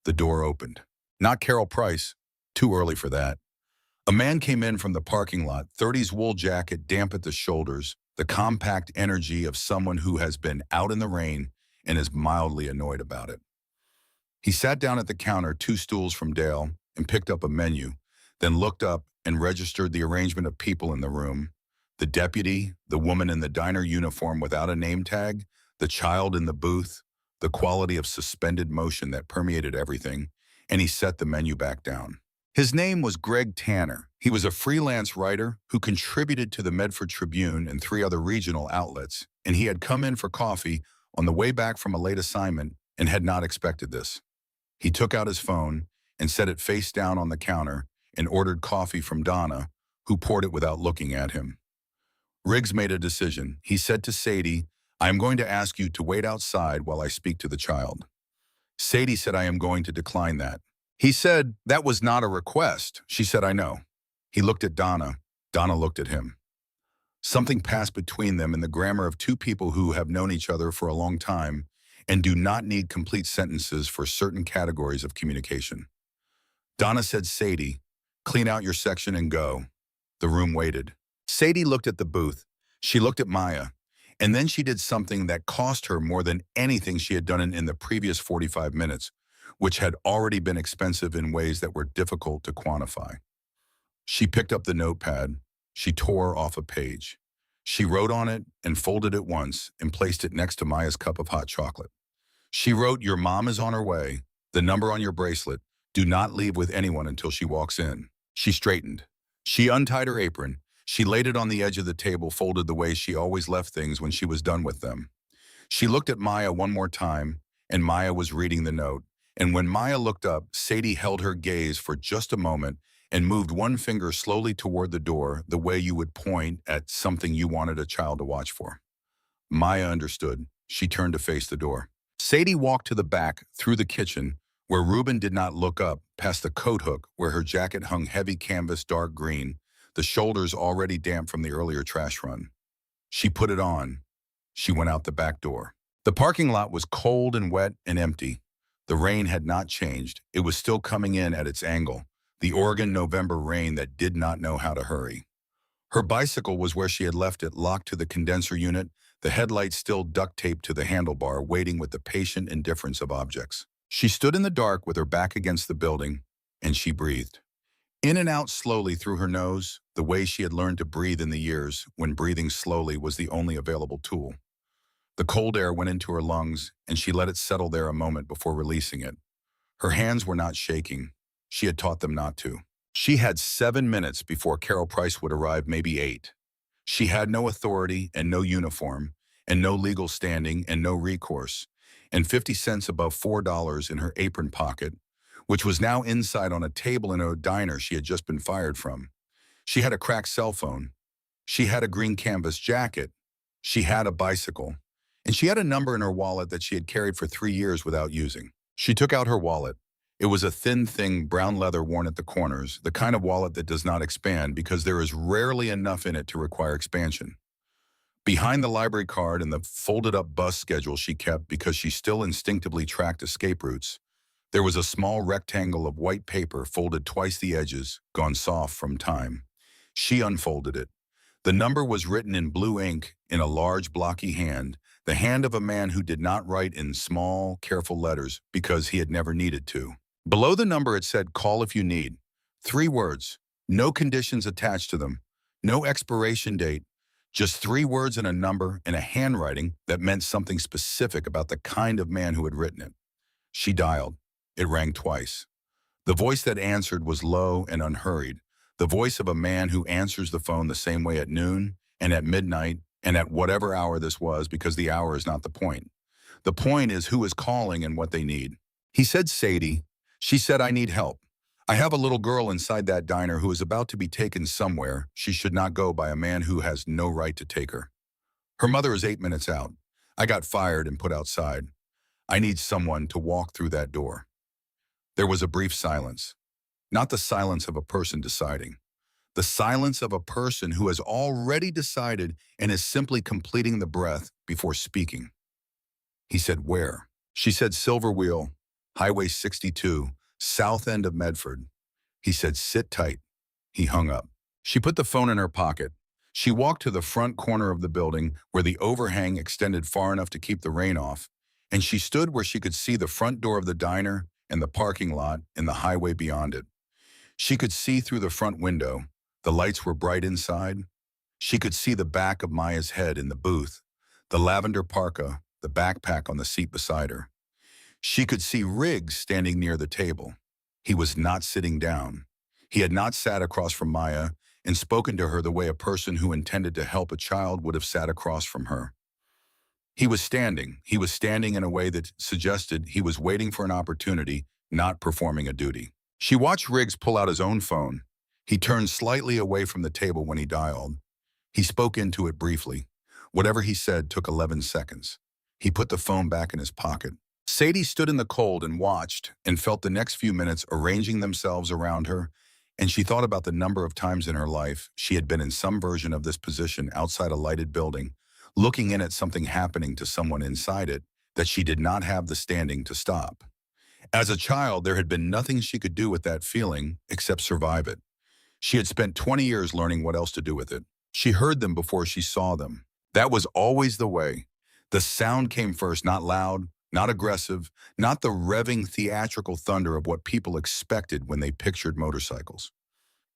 [SPEAKER 1] The door opened. Not Carol Price. Too early for that. A man came in from the parking lot, 30s wool jacket damp at the shoulders, the compact energy of someone who has been out in the rain and is mildly annoyed about it. He sat down at the counter 2 stools from Dale and picked up a menu, then looked up and registered the arrangement of people in the room: the deputy, the woman in the diner uniform without a name tag, the child in the booth, the quality of suspended motion that permeated everything, and he set the menu back down. His name was Greg Tanner. He was a freelance writer who contributed to the Medford Tribune and 3 other regional outlets, and he had come in for coffee on the way back from a late assignment and had not expected this. He took out his phone and set it face down on the counter and ordered coffee from Donna, who poured it without looking at him. Riggs made a decision. He said to Sadie, "I am going to ask you to wait outside while I speak to the child." Sadie said, "I am going to decline that." He said, "That was not a request." She said, "I know." He looked at Donna. Donna looked at him. Something passed between them in the grammar of 2 people who have known each other for a long time and do not need complete sentences for certain categories of communication. Donna said, "Sadie, clean out your section and go." The room waited. Sadie looked at the booth. She looked at Maya. And then she did something that cost her more than anything she had done in the previous 45 minutes, which had already been expensive in ways that were difficult to quantify. She picked up the notepad. She tore off a page. She wrote on it and folded it once and placed it next to Maya's cup of hot chocolate. She wrote, "Your mom is on her way. The number on your bracelet. Do not leave with anyone until she walks in." She straightened. She untied her apron. She laid it on the edge of the table, folded the way she always left things when she was done with them. She looked at Maya one more time, and Maya was reading the note. And when Maya looked up, Sadie held her gaze for just a moment and moved one finger slowly toward the door, the way you would point at something you wanted a child to watch for. Maya understood. She turned to face the door. Sadie walked to the back, through the kitchen, where Reuben did not look up, past the coat hook where her jacket hung heavy canvas dark green, the shoulders already damp from the earlier trash run. She put it on. She went out the back door. The parking lot was cold and wet and empty. The rain had not changed. It was still coming in at its angle, the Oregon November rain that did not know how to hurry. Her bicycle was where she had left it, locked to the condenser unit, the headlights still duct taped to the handlebar, waiting with the patient indifference of objects. She stood in the dark with her back against the building, and she breathed. In and out slowly through her nose, the way she had learned to breathe in the years when breathing slowly was the only available tool. The cold air went into her lungs, and she let it settle there a moment before releasing it. Her hands were not shaking. She had taught them not to. She had 7 minutes before Carol Price would arrive, maybe 8. She had no authority and no uniform, and no legal standing and no recourse, and 50 cents above $4 in her apron pocket, which was now inside on a table in a diner she had just been fired from. She had a cracked cell phone. She had a green canvas jacket. She had a bicycle. And she had a number in her wallet that she had carried for 3 years without using. She took out her wallet. It was a thin thing, brown leather worn at the corners, the kind of wallet that does not expand because there is rarely enough in it to require expansion. Behind the library card and the folded-up bus schedule she kept because she still instinctively tracked escape routes, there was a small rectangle of white paper folded twice the edges, gone soft from time. She unfolded it. The number was written in blue ink in a large blocky hand, the hand of a man who did not write in small, careful letters because he had never needed to. Below the number it said, "Call if you need." 3 words, no conditions attached to them, no expiration date, just 3 words and a number and a handwriting that meant something specific about the kind of man who had written it. She dialed. It rang twice. The voice that answered was low and unhurried, the voice of a man who answers the phone the same way at noon and at midnight and at whatever hour this was, because the hour is not the point. The point is who is calling and what they need. He said, Sadie. She said, I need help. I have a little girl inside that diner who is about to be taken somewhere she should not go by a man who has no right to take her. Her mother is 8 minutes out. I got fired and put outside. I need someone to walk through that door. There was a brief silence. Not the silence of a person deciding. The silence of a person who has already decided and is simply completing the breath before speaking. He said, where? She said, Silver Wheel, Highway 62, south end of Medford. He said, sit tight. He hung up. She put the phone in her pocket. She walked to the front corner of the building where the overhang extended far enough to keep the rain off, and she stood where she could see the front door of the diner and the parking lot and the highway beyond it. She could see through the front window. The lights were bright inside. She could see the back of Maya's head in the booth, the lavender parka, the backpack on the seat beside her. She could see Riggs standing near the table. He was not sitting down. He had not sat across from Maya and spoken to her the way a person who intended to help a child would have sat across from her. He was standing. He was standing in a way that suggested he was waiting for an opportunity, not performing a duty. She watched Riggs pull out his own phone. He turned slightly away from the table when he dialed. He spoke into it briefly. Whatever he said took 11 seconds. He put the phone back in his pocket. Sadie stood in the cold and watched and felt the next few minutes arranging themselves around her, and she thought about the number of times in her life she had been in some version of this position outside a lighted building, looking in at something happening to someone inside it that she did not have the standing to stop. As a child, there had been nothing she could do with that feeling except survive it. She had spent 20 years learning what else to do with it. She heard them before she saw them. That was always the way. The sound came first, not loud, not aggressive, not the revving theatrical thunder of what people expected when they pictured motorcycles.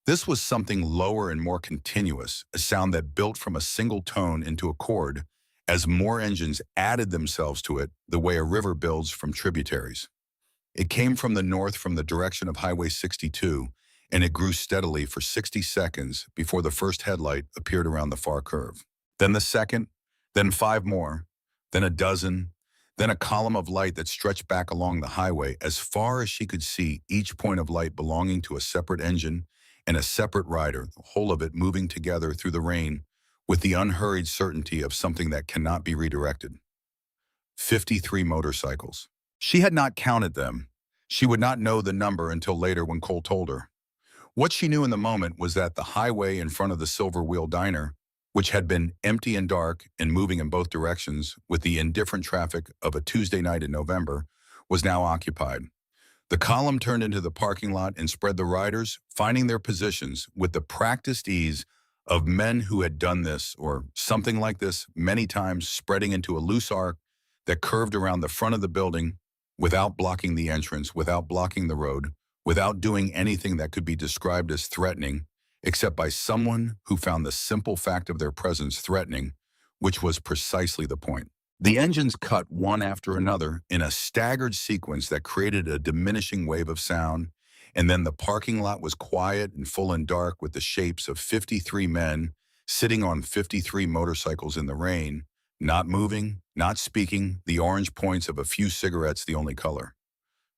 [SPEAKER 1] This was something lower and more continuous, a sound that built from a single tone into a chord as more engines added themselves to it the way a river builds from tributaries. It came from the north from the direction of Highway 62, and it grew steadily for 60 seconds before the first headlight appeared around the far curve. Then the second, then 5 more, then a dozen, then a column of light that stretched back along the highway as far as she could see, each point of light belonging to a separate engine and a separate rider, the whole of it moving together through the rain with the unhurried certainty of something that cannot be redirected. 53 motorcycles. She had not counted them. She would not know the number until later when Cole told her. What she knew in the moment was that the highway in front of the Silver Wheel Diner, which had been empty and dark and moving in both directions with the indifferent traffic of a Tuesday night in November, was now occupied. The column turned into the parking lot and spread the riders, finding their positions with the practiced ease of men who had done this or something like this many times, spreading into a loose arc that curved around the front of the building without blocking the entrance, without blocking the road, without doing anything that could be described as threatening, except by someone who found the simple fact of their presence threatening, which was precisely the point. The engines cut one after another in a staggered sequence that created a diminishing wave of sound, and then the parking lot was quiet and full and dark with the shapes of 53 men sitting on 53 motorcycles in the rain, not moving, not speaking, the orange points of a few cigarettes the only color.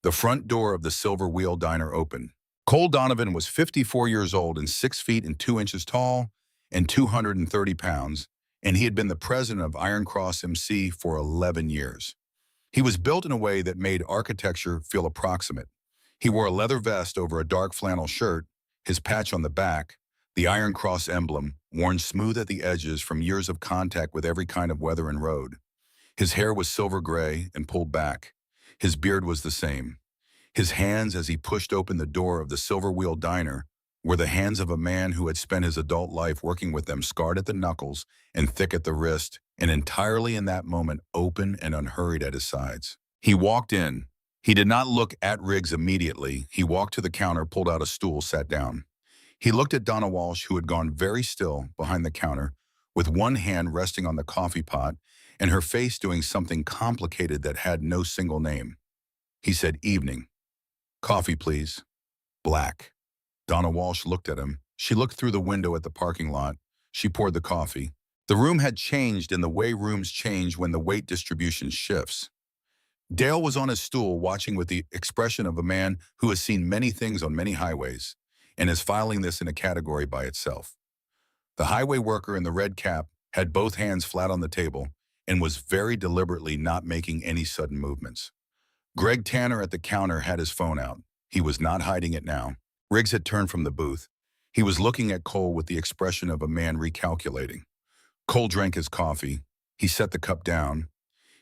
[SPEAKER 1] The front door of the Silver Wheel Diner opened. Cole Donovan was 54 years old and 6 feet and 2 inches tall and 230 pounds, and he had been the president of Iron Cross MC for 11 years. He was built in a way that made architecture feel approximate. He wore a leather vest over a dark flannel shirt, his patch on the back, the Iron Cross emblem, worn smooth at the edges from years of contact with every kind of weather and road. His hair was silver gray and pulled back. His beard was the same. His hands, as he pushed open the door of the Silver Wheel Diner, were the hands of a man who had spent his adult life working with them, scarred at the knuckles and thick at the wrist, and entirely in that moment open and unhurried at his sides. He walked in. He did not look at Riggs immediately. He walked to the counter, pulled out a stool, sat down. He looked at Donna Walsh, who had gone very still behind the counter, with one hand resting on the coffee pot and her face doing something complicated that had no single name. He said, "Evening. Coffee, please." Black. Donna Walsh looked at him. She looked through the window at the parking lot. She poured the coffee. The room had changed in the way rooms change when the weight distribution shifts. Dale was on his stool watching with the expression of a man who has seen many things on many highways and is filing this in a category by itself. The highway worker in the red cap had both hands flat on the table and was very deliberately not making any sudden movements. Greg Tanner at the counter had his phone out. He was not hiding it now. Riggs had turned from the booth. He was looking at Cole with the expression of a man recalculating. Cole drank his coffee. He set the cup down.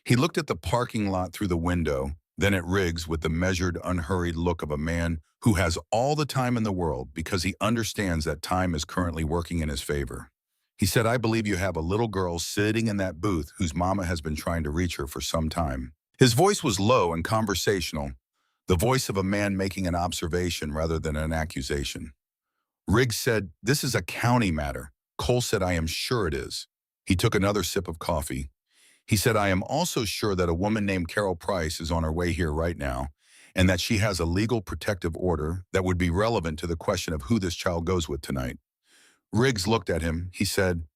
[SPEAKER 1] He looked at the parking lot through the window, then at Riggs with the measured, unhurried look of a man who has all the time in the world because he understands that time is currently working in his favor. He said, "I believe you have a little girl sitting in that booth whose mama has been trying to reach her for some time." His voice was low and conversational, the voice of a man making an observation rather than an accusation. Riggs said, "This is a county matter." Cole said, "I am sure it is." He took another sip of coffee. He said, "I am also sure that a woman named Carol Price is on her way here right now, and that she has a legal protective order that would be relevant to the question of who this child goes with tonight." Riggs looked at him. He said,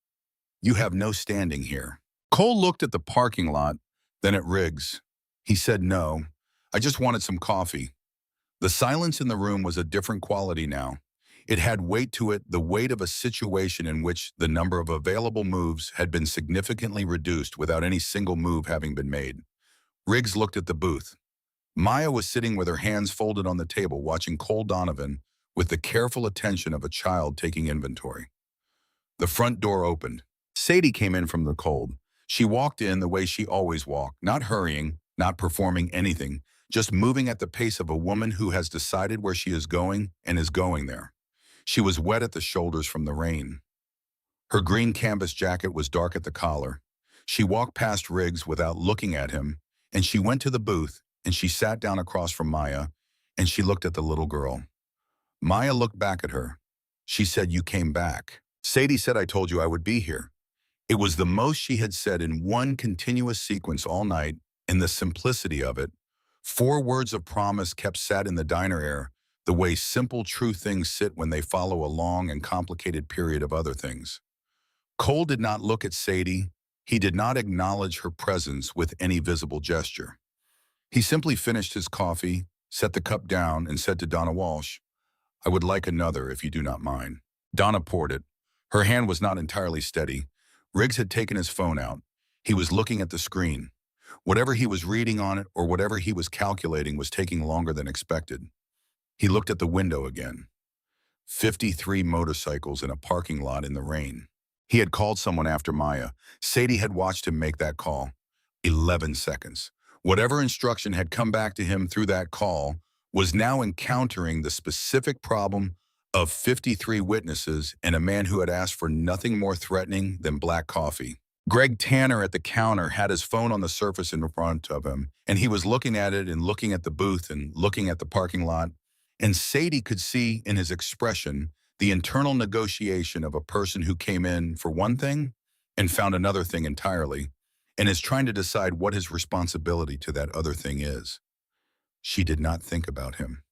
[SPEAKER 1] "You have no standing here." Cole looked at the parking lot, then at Riggs. He said, "No, I just wanted some coffee." The silence in the room was a different quality now. It had weight to it, the weight of a situation in which the number of available moves had been significantly reduced without any single move having been made. Riggs looked at the booth. Maya was sitting with her hands folded on the table watching Cole Donovan with the careful attention of a child taking inventory. The front door opened. Sadie came in from the cold. She walked in the way she always walked, not hurrying, not performing anything, just moving at the pace of a woman who has decided where she is going and is going there. She was wet at the shoulders from the rain. Her green canvas jacket was dark at the collar. She walked past Riggs without looking at him, and she went to the booth, and she sat down across from Maya, and she looked at the little girl. Maya looked back at her. She said, "You came back." Sadie said, "I told you I would be here." It was the most she had said in one continuous sequence all night, and the simplicity of it. 4 words of promise kept sat in the diner air, the way simple, true things sit when they follow a long and complicated period of other things. Cole did not look at Sadie. He did not acknowledge her presence with any visible gesture. He simply finished his coffee, set the cup down, and said to Donna Walsh, "I would like another if you do not mind." Donna poured it. Her hand was not entirely steady. Riggs had taken his phone out. He was looking at the screen. Whatever he was reading on it or whatever he was calculating was taking longer than expected. He looked at the window again. 53 motorcycles in a parking lot in the rain. He had called someone after Maya. Sadie had watched him make that call. 11 seconds. Whatever instruction had come back to him through that call was now encountering the specific problem of 53 witnesses and a man who had asked for nothing more threatening than black coffee. Greg Tanner at the counter had his phone on the surface in front of him, and he was looking at it and looking at the booth and looking at the parking lot. And Sadie could see in his expression the internal negotiation of a person who came in for one thing and found another thing entirely, and is trying to decide what his responsibility to that other thing is. She did not think about him.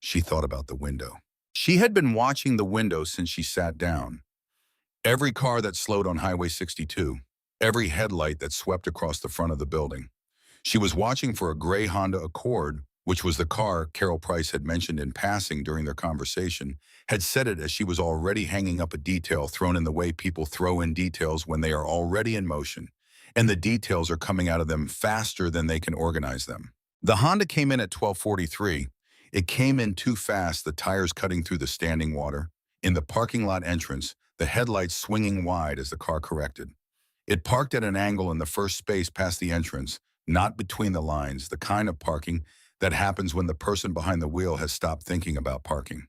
[SPEAKER 1] She thought about the window. She had been watching the window since she sat down. Every car that slowed on Highway 62, every headlight that swept across the front of the building. She was watching for a gray Honda Accord, which was the car Carol Price had mentioned in passing during their conversation, had said it as she was already hanging up a detail thrown in the way people throw in details when they are already in motion, and the details are coming out of them faster than they can organize them. The Honda came in at 12:43. It came in too fast, the tires cutting through the standing water. In the parking lot entrance, the headlights swinging wide as the car corrected. It parked at an angle in the first space past the entrance, not between the lines, the kind of parking that happens when the person behind the wheel has stopped thinking about parking.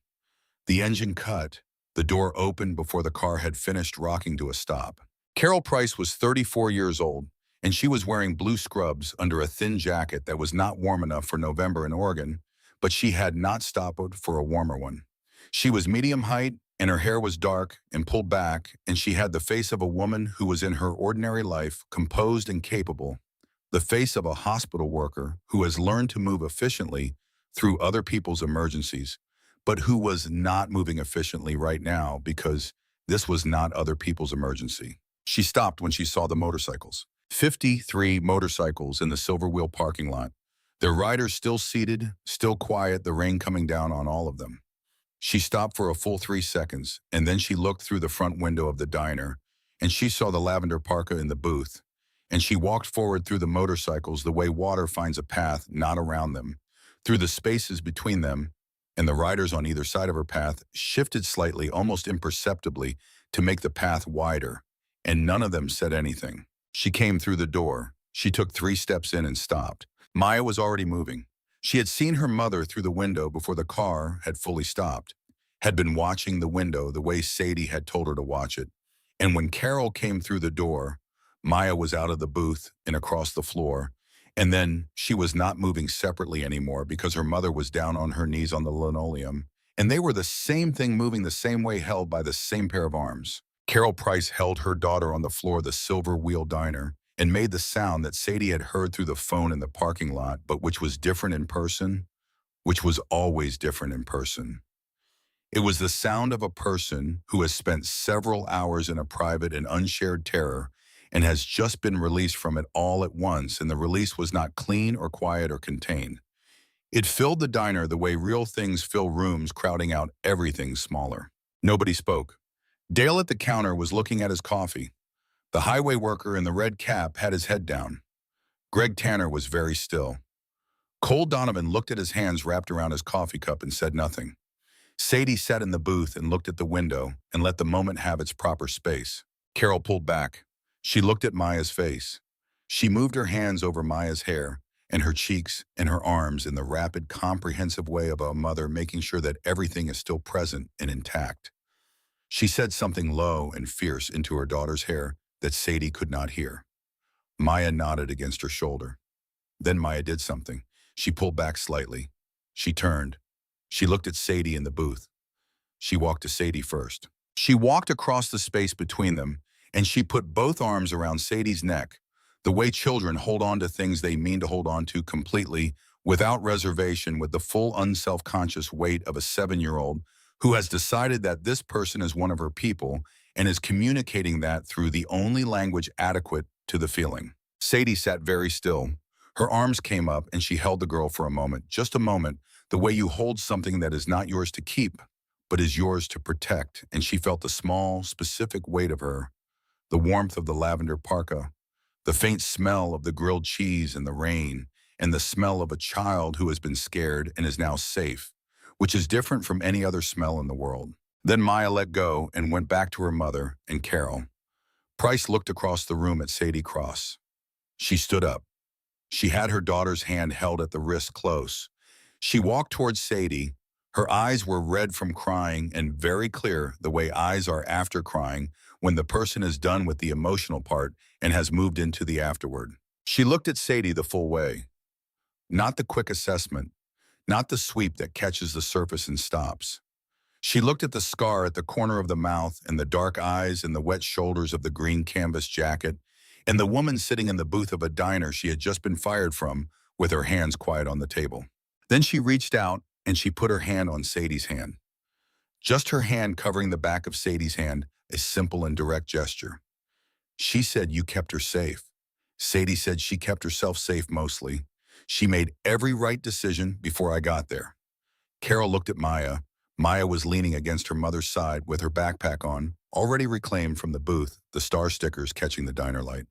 [SPEAKER 1] The engine cut. The door opened before the car had finished rocking to a stop. Carol Price was 34 years old, and she was wearing blue scrubs under a thin jacket that was not warm enough for November in Oregon, but she had not stopped for a warmer one. She was medium height, and her hair was dark and pulled back, and she had the face of a woman who was in her ordinary life, composed and capable, the face of a hospital worker who has learned to move efficiently through other people's emergencies, but who was not moving efficiently right now because this was not other people's emergency. She stopped when she saw the motorcycles. 53 motorcycles in the Silver Wheel parking lot. Their riders still seated, still quiet, the rain coming down on all of them. She stopped for a full 3 seconds, and then she looked through the front window of the diner, and she saw the lavender parka in the booth. And she walked forward through the motorcycles the way water finds a path, not around them, through the spaces between them, and the riders on either side of her path shifted slightly, almost imperceptibly, to make the path wider, and none of them said anything. She came through the door. She took 3 steps in and stopped. Maya was already moving. She had seen her mother through the window before the car had fully stopped, had been watching the window the way Sadie had told her to watch it. And when Carol came through the door, Maya was out of the booth and across the floor. And then she was not moving separately anymore because her mother was down on her knees on the linoleum. And they were the same thing, moving the same way, held by the same pair of arms. Carol Price held her daughter on the floor of the Silver Wheel Diner and made the sound that Sadie had heard through the phone in the parking lot, but which was different in person, which was always different in person. It was the sound of a person who has spent several hours in a private and unshared terror and has just been released from it all at once, and the release was not clean or quiet or contained. It filled the diner the way real things fill rooms, crowding out everything smaller. Nobody spoke. Dale at the counter was looking at his coffee. The highway worker in the red cap had his head down. Greg Tanner was very still. Cole Donovan looked at his hands wrapped around his coffee cup and said nothing. Sadie sat in the booth and looked at the window and let the moment have its proper space. Carol pulled back. She looked at Maya's face. She moved her hands over Maya's hair and her cheeks and her arms in the rapid, comprehensive way of a mother, making sure that everything is still present and intact. She said something low and fierce into her daughter's hair that Sadie could not hear. Maya nodded against her shoulder. Then Maya did something. She pulled back slightly. She turned. She looked at Sadie in the booth. She walked to Sadie first. She walked across the space between them, and she put both arms around Sadie's neck, the way children hold on to things they mean to hold on to completely, without reservation, with the full unself-conscious weight of a 7-year-old who has decided that this person is one of her people and is communicating that through the only language adequate to the feeling. Sadie sat very still. Her arms came up and she held the girl for a moment, just a moment, the way you hold something that is not yours to keep, but is yours to protect. And she felt the small, specific weight of her, the warmth of the lavender parka, the faint smell of the grilled cheese in the rain, and the smell of a child who has been scared and is now safe, which is different from any other smell in the world. Then Maya let go and went back to her mother and Carol. Price looked across the room at Sadie Cross. She stood up. She had her daughter's hand held at the wrist close. She walked towards Sadie. Her eyes were red from crying and very clear, the way eyes are after crying when the person is done with the emotional part and has moved into the afterward. She looked at Sadie the full way. Not the quick assessment, not the sweep that catches the surface and stops. She looked at the scar at the corner of the mouth and the dark eyes and the wet shoulders of the green canvas jacket and the woman sitting in the booth of a diner she had just been fired from with her hands quiet on the table. Then she reached out and she put her hand on Sadie's hand. Just her hand covering the back of Sadie's hand, a simple and direct gesture. She said you kept her safe. Sadie said she kept herself safe mostly. She made every right decision before I got there. Carol looked at Maya. Maya was leaning against her mother's side with her backpack on, already reclaimed from the booth, the star stickers catching the diner light.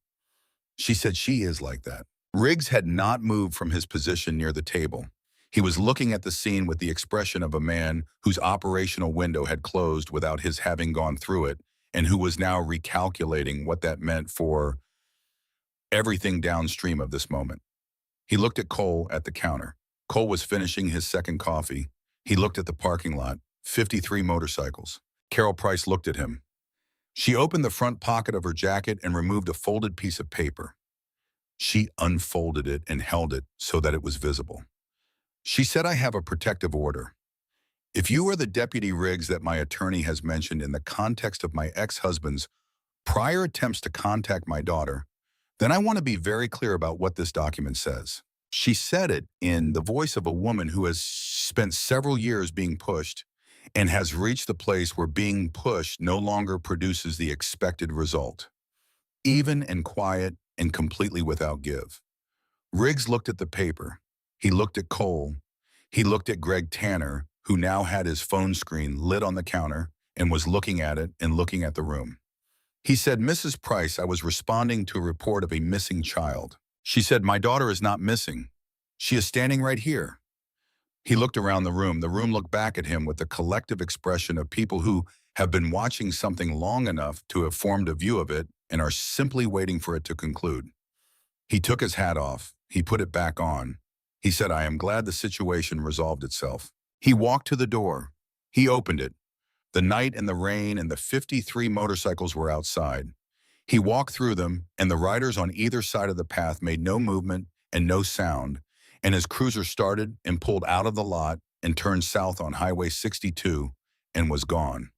[SPEAKER 1] She said she is like that. Riggs had not moved from his position near the table. He was looking at the scene with the expression of a man whose operational window had closed without his having gone through it, and who was now recalculating what that meant for everything downstream of this moment. He looked at Cole at the counter. Cole was finishing his second coffee. He looked at the parking lot, 53 motorcycles. Carol Price looked at him. She opened the front pocket of her jacket and removed a folded piece of paper. She unfolded it and held it so that it was visible. She said, I have a protective order. If you are the Deputy Riggs that my attorney has mentioned in the context of my ex-husband's prior attempts to contact my daughter, then I want to be very clear about what this document says. She said it in the voice of a woman who has spent several years being pushed and has reached the place where being pushed no longer produces the expected result. Even and quiet, and completely without give. Riggs looked at the paper. He looked at Cole. He looked at Greg Tanner, who now had his phone screen lit on the counter and was looking at it and looking at the room. He said, "Mrs. Price, I was responding to a report of a missing child." She said, "My daughter is not missing. She is standing right here." He looked around the room. The room looked back at him with the collective expression of people who have been watching something long enough to have formed a view of it and are simply waiting for it to conclude. He took his hat off. He put it back on. He said, "I am glad the situation resolved itself." He walked to the door. He opened it. The night and the rain and the 53 motorcycles were outside. He walked through them, and the riders on either side of the path made no movement and no sound, and his cruiser started and pulled out of the lot and turned south on Highway 62 and was gone.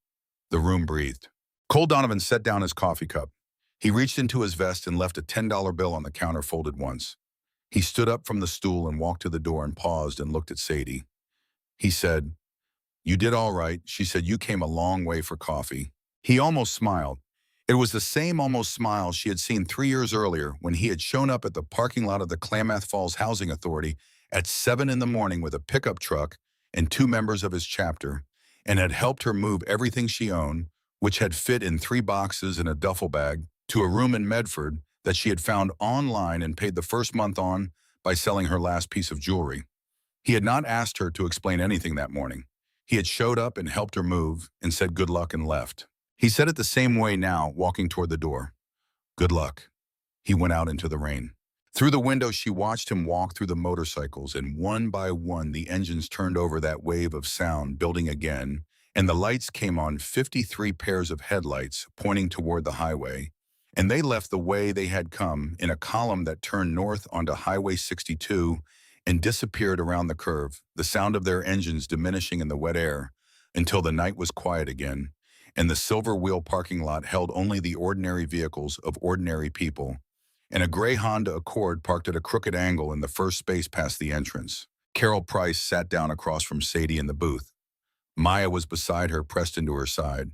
[SPEAKER 1] The room breathed. Cole Donovan set down his coffee cup. He reached into his vest and left a $10 bill on the counter folded once. He stood up from the stool and walked to the door and paused and looked at Sadie. He said, "You did all right." She said, "You came a long way for coffee." He almost smiled. It was the same almost smile she had seen 3 years earlier when he had shown up at the parking lot of the Klamath Falls Housing Authority at 7 in the morning with a pickup truck and 2 members of his chapter, and had helped her move everything she owned, which had fit in 3 boxes and a duffel bag, to a room in Medford that she had found online and paid the first month on by selling her last piece of jewelry. He had not asked her to explain anything that morning. He had showed up and helped her move and said good luck and left. He said it the same way now, walking toward the door. "Good luck." He went out into the rain. Through the window, she watched him walk through the motorcycles, and one by one, the engines turned over that wave of sound, building again, and the lights came on 53 pairs of headlights pointing toward the highway, and they left the way they had come in a column that turned north onto Highway 62 and disappeared around the curve, the sound of their engines diminishing in the wet air until the night was quiet again, and the Silver Wheel parking lot held only the ordinary vehicles of ordinary people, and a gray Honda Accord parked at a crooked angle in the first space past the entrance. Carol Price sat down across from Sadie in the booth. Maya was beside her, pressed into her side.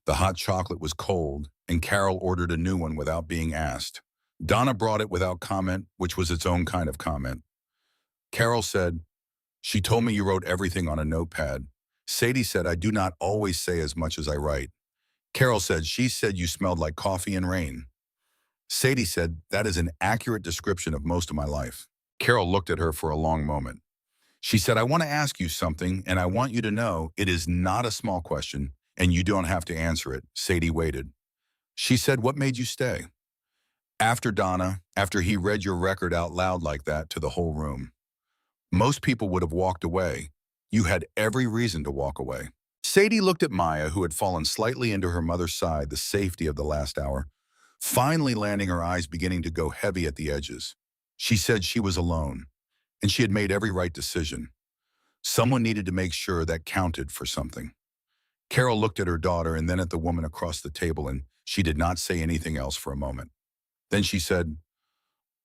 [SPEAKER 1] The hot chocolate was cold, and Carol ordered a new one without being asked. Donna brought it without comment, which was its own kind of comment. Carol said, "She told me you wrote everything on a notepad." Sadie said, "I do not always say as much as I write." Carol said, "She said you smelled like coffee and rain." Sadie said, "That is an accurate description of most of my life." Carol looked at her for a long moment. She said, "I want to ask you something, and I want you to know it is not a small question, and you don't have to answer it." Sadie waited. She said, "What made you stay?" After he read your record out loud like that to the whole room. Most people would have walked away. You had every reason to walk away. Sadie looked at Maya, who had fallen slightly into her mother's side, the safety of the last hour, finally landing, her eyes beginning to go heavy at the edges. She said she was alone, and she had made every right decision. Someone needed to make sure that counted for something. Carol looked at her daughter and then at the woman across the table, and she did not say anything else for a moment. Then she said,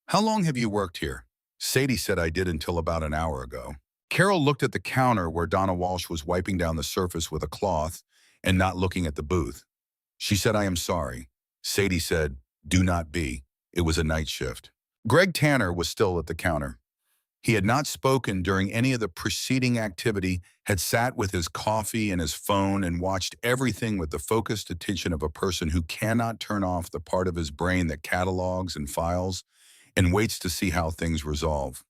[SPEAKER 1] "How long have you worked here?" Sadie said, "I did until about an hour ago." Carol looked at the counter where Donna Walsh was wiping down the surface with a cloth and not looking at the booth. She said, "I am sorry." Sadie said, "Do not be. It was a night shift." Greg Tanner was still at the counter. He had not spoken during any of the preceding activity, had sat with his coffee and his phone and watched everything with the focused attention of a person who cannot turn off the part of his brain that catalogs and files and waits to see how things resolve.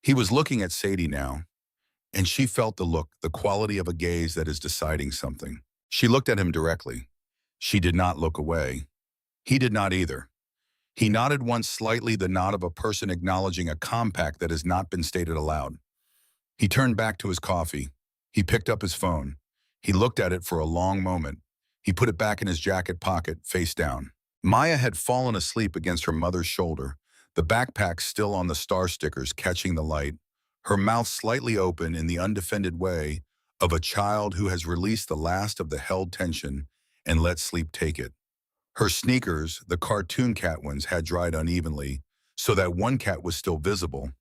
[SPEAKER 1] He was looking at Sadie now, and she felt the look, the quality of a gaze that is deciding something. She looked at him directly. She did not look away. He did not either. He nodded once, slightly, the nod of a person acknowledging a compact that has not been stated aloud. He turned back to his coffee. He picked up his phone. He looked at it for a long moment. He put it back in his jacket pocket, face down. Maya had fallen asleep against her mother's shoulder, the backpack still on the star stickers catching the light, her mouth slightly open in the undefended way of a child who has released the last of the held tension and let sleep take it. Her sneakers, the cartoon cat ones, had dried unevenly, so that one cat was still visible,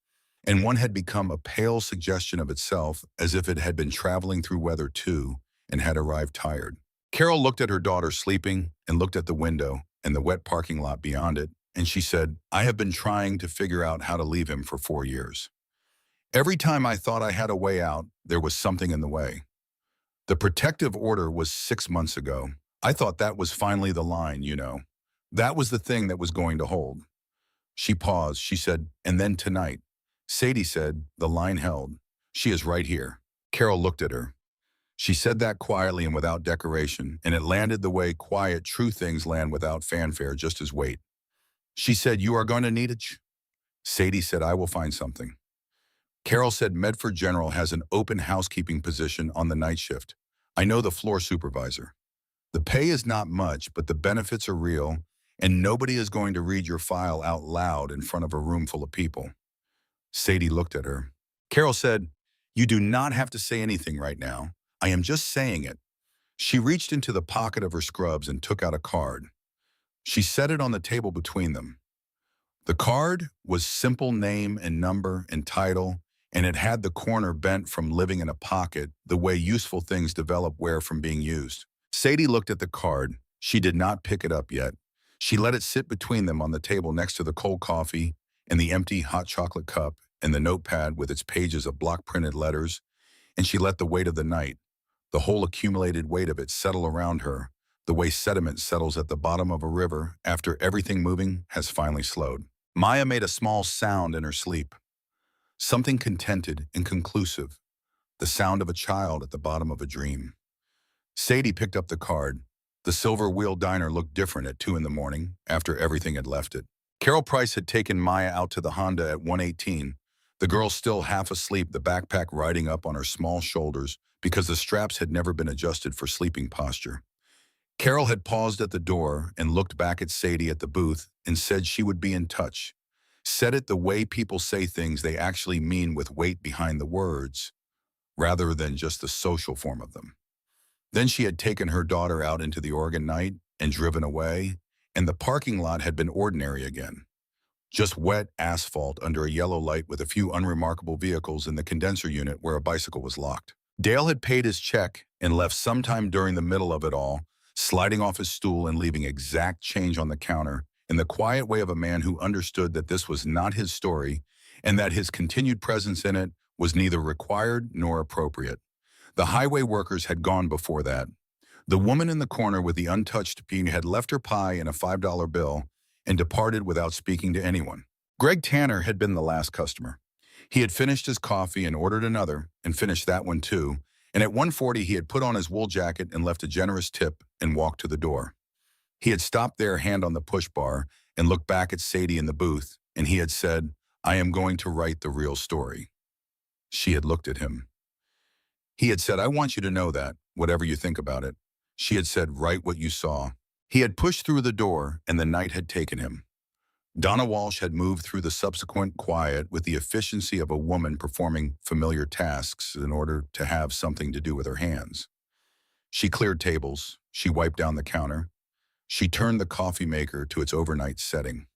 [SPEAKER 1] and one had become a pale suggestion of itself, as if it had been traveling through weather too and had arrived tired. Carol looked at her daughter sleeping and looked at the window and the wet parking lot beyond it, and she said, I have been trying to figure out how to leave him for 4 years. Every time I thought I had a way out, there was something in the way. The protective order was 6 months ago. I thought that was finally the line, you know. That was the thing that was going to hold. She paused. She said, and then tonight. Sadie said, the line held. She is right here. Carol looked at her. She said that quietly and without decoration, and it landed the way quiet, true things land without fanfare, just as weight. She said, you are going to need it. Sadie said, I will find something. Carol said, Medford General has an open housekeeping position on the night shift. I know the floor supervisor. The pay is not much, but the benefits are real, and nobody is going to read your file out loud in front of a room full of people. Sadie looked at her. Carol said, you do not have to say anything right now. I am just saying it. She reached into the pocket of her scrubs and took out a card. She set it on the table between them. The card was simple name and number and title, and it had the corner bent from living in a pocket, the way useful things develop wear from being used. Sadie looked at the card. She did not pick it up yet. She let it sit between them on the table next to the cold coffee and the empty hot chocolate cup and the notepad with its pages of block-printed letters, and she let the weight of the night, the whole accumulated weight of it, settle around her, the way sediment settles at the bottom of a river after everything moving has finally slowed. Maya made a small sound in her sleep, something contented and conclusive, the sound of a child at the bottom of a dream. Sadie picked up the card. The Silver Wheel Diner looked different at 2 in the morning after everything had left it. Carol Price had taken Maya out to the Honda at 118, the girl still half asleep, the backpack riding up on her small shoulders because the straps had never been adjusted for sleeping posture. Carol had paused at the door and looked back at Sadie at the booth and said she would be in touch. Said it the way people say things they actually mean, with weight behind the words, rather than just the social form of them. Then she had taken her daughter out into the Oregon night and driven away, and the parking lot had been ordinary again. Just wet asphalt under a yellow light with a few unremarkable vehicles in the condenser unit where a bicycle was locked. Dale had paid his check and left sometime during the middle of it all, sliding off his stool and leaving exact change on the counter in the quiet way of a man who understood that this was not his story and that his continued presence in it was neither required nor appropriate. The highway workers had gone before that. The woman in the corner with the untouched pea had left her pie and a $5 bill and departed without speaking to anyone. Greg Tanner had been the last customer. He had finished his coffee and ordered another, and finished that one too, and at 1:40 he had put on his wool jacket and left a generous tip and walked to the door. He had stopped there, hand on the push bar, and looked back at Sadie in the booth, and he had said, I am going to write the real story. She had looked at him. He had said, I want you to know that, whatever you think about it. She had said, write what you saw. He had pushed through the door, and the night had taken him. Donna Walsh had moved through the subsequent quiet with the efficiency of a woman performing familiar tasks in order to have something to do with her hands. She cleared tables. She wiped down the counter. She turned the coffee maker to its overnight setting.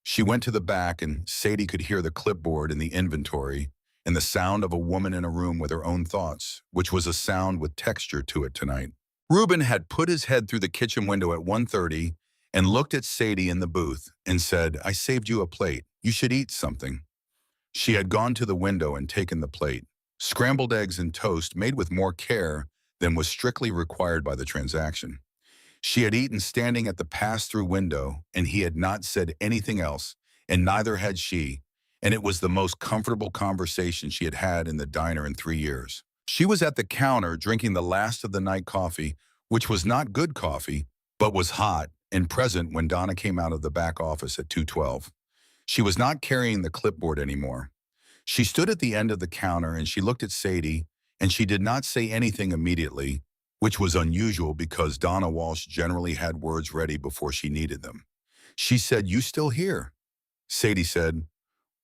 [SPEAKER 1] She went to the back, and Sadie could hear the clipboard and the inventory and the sound of a woman in a room with her own thoughts, which was a sound with texture to it tonight. Reuben had put his head through the kitchen window at 1:30 and looked at Sadie in the booth and said, I saved you a plate. You should eat something. She had gone to the window and taken the plate. Scrambled eggs and toast made with more care than was strictly required by the transaction. She had eaten standing at the pass-through window, and he had not said anything else, and neither had she, and it was the most comfortable conversation she had had in the diner in 3 years. She was at the counter drinking the last of the night coffee, which was not good coffee, but was hot and present when Donna came out of the back office at 2:12. She was not carrying the clipboard anymore. She stood at the end of the counter and she looked at Sadie, and she did not say anything immediately, which was unusual because Donna Walsh generally had words ready before she needed them. She said, you still here? Sadie said,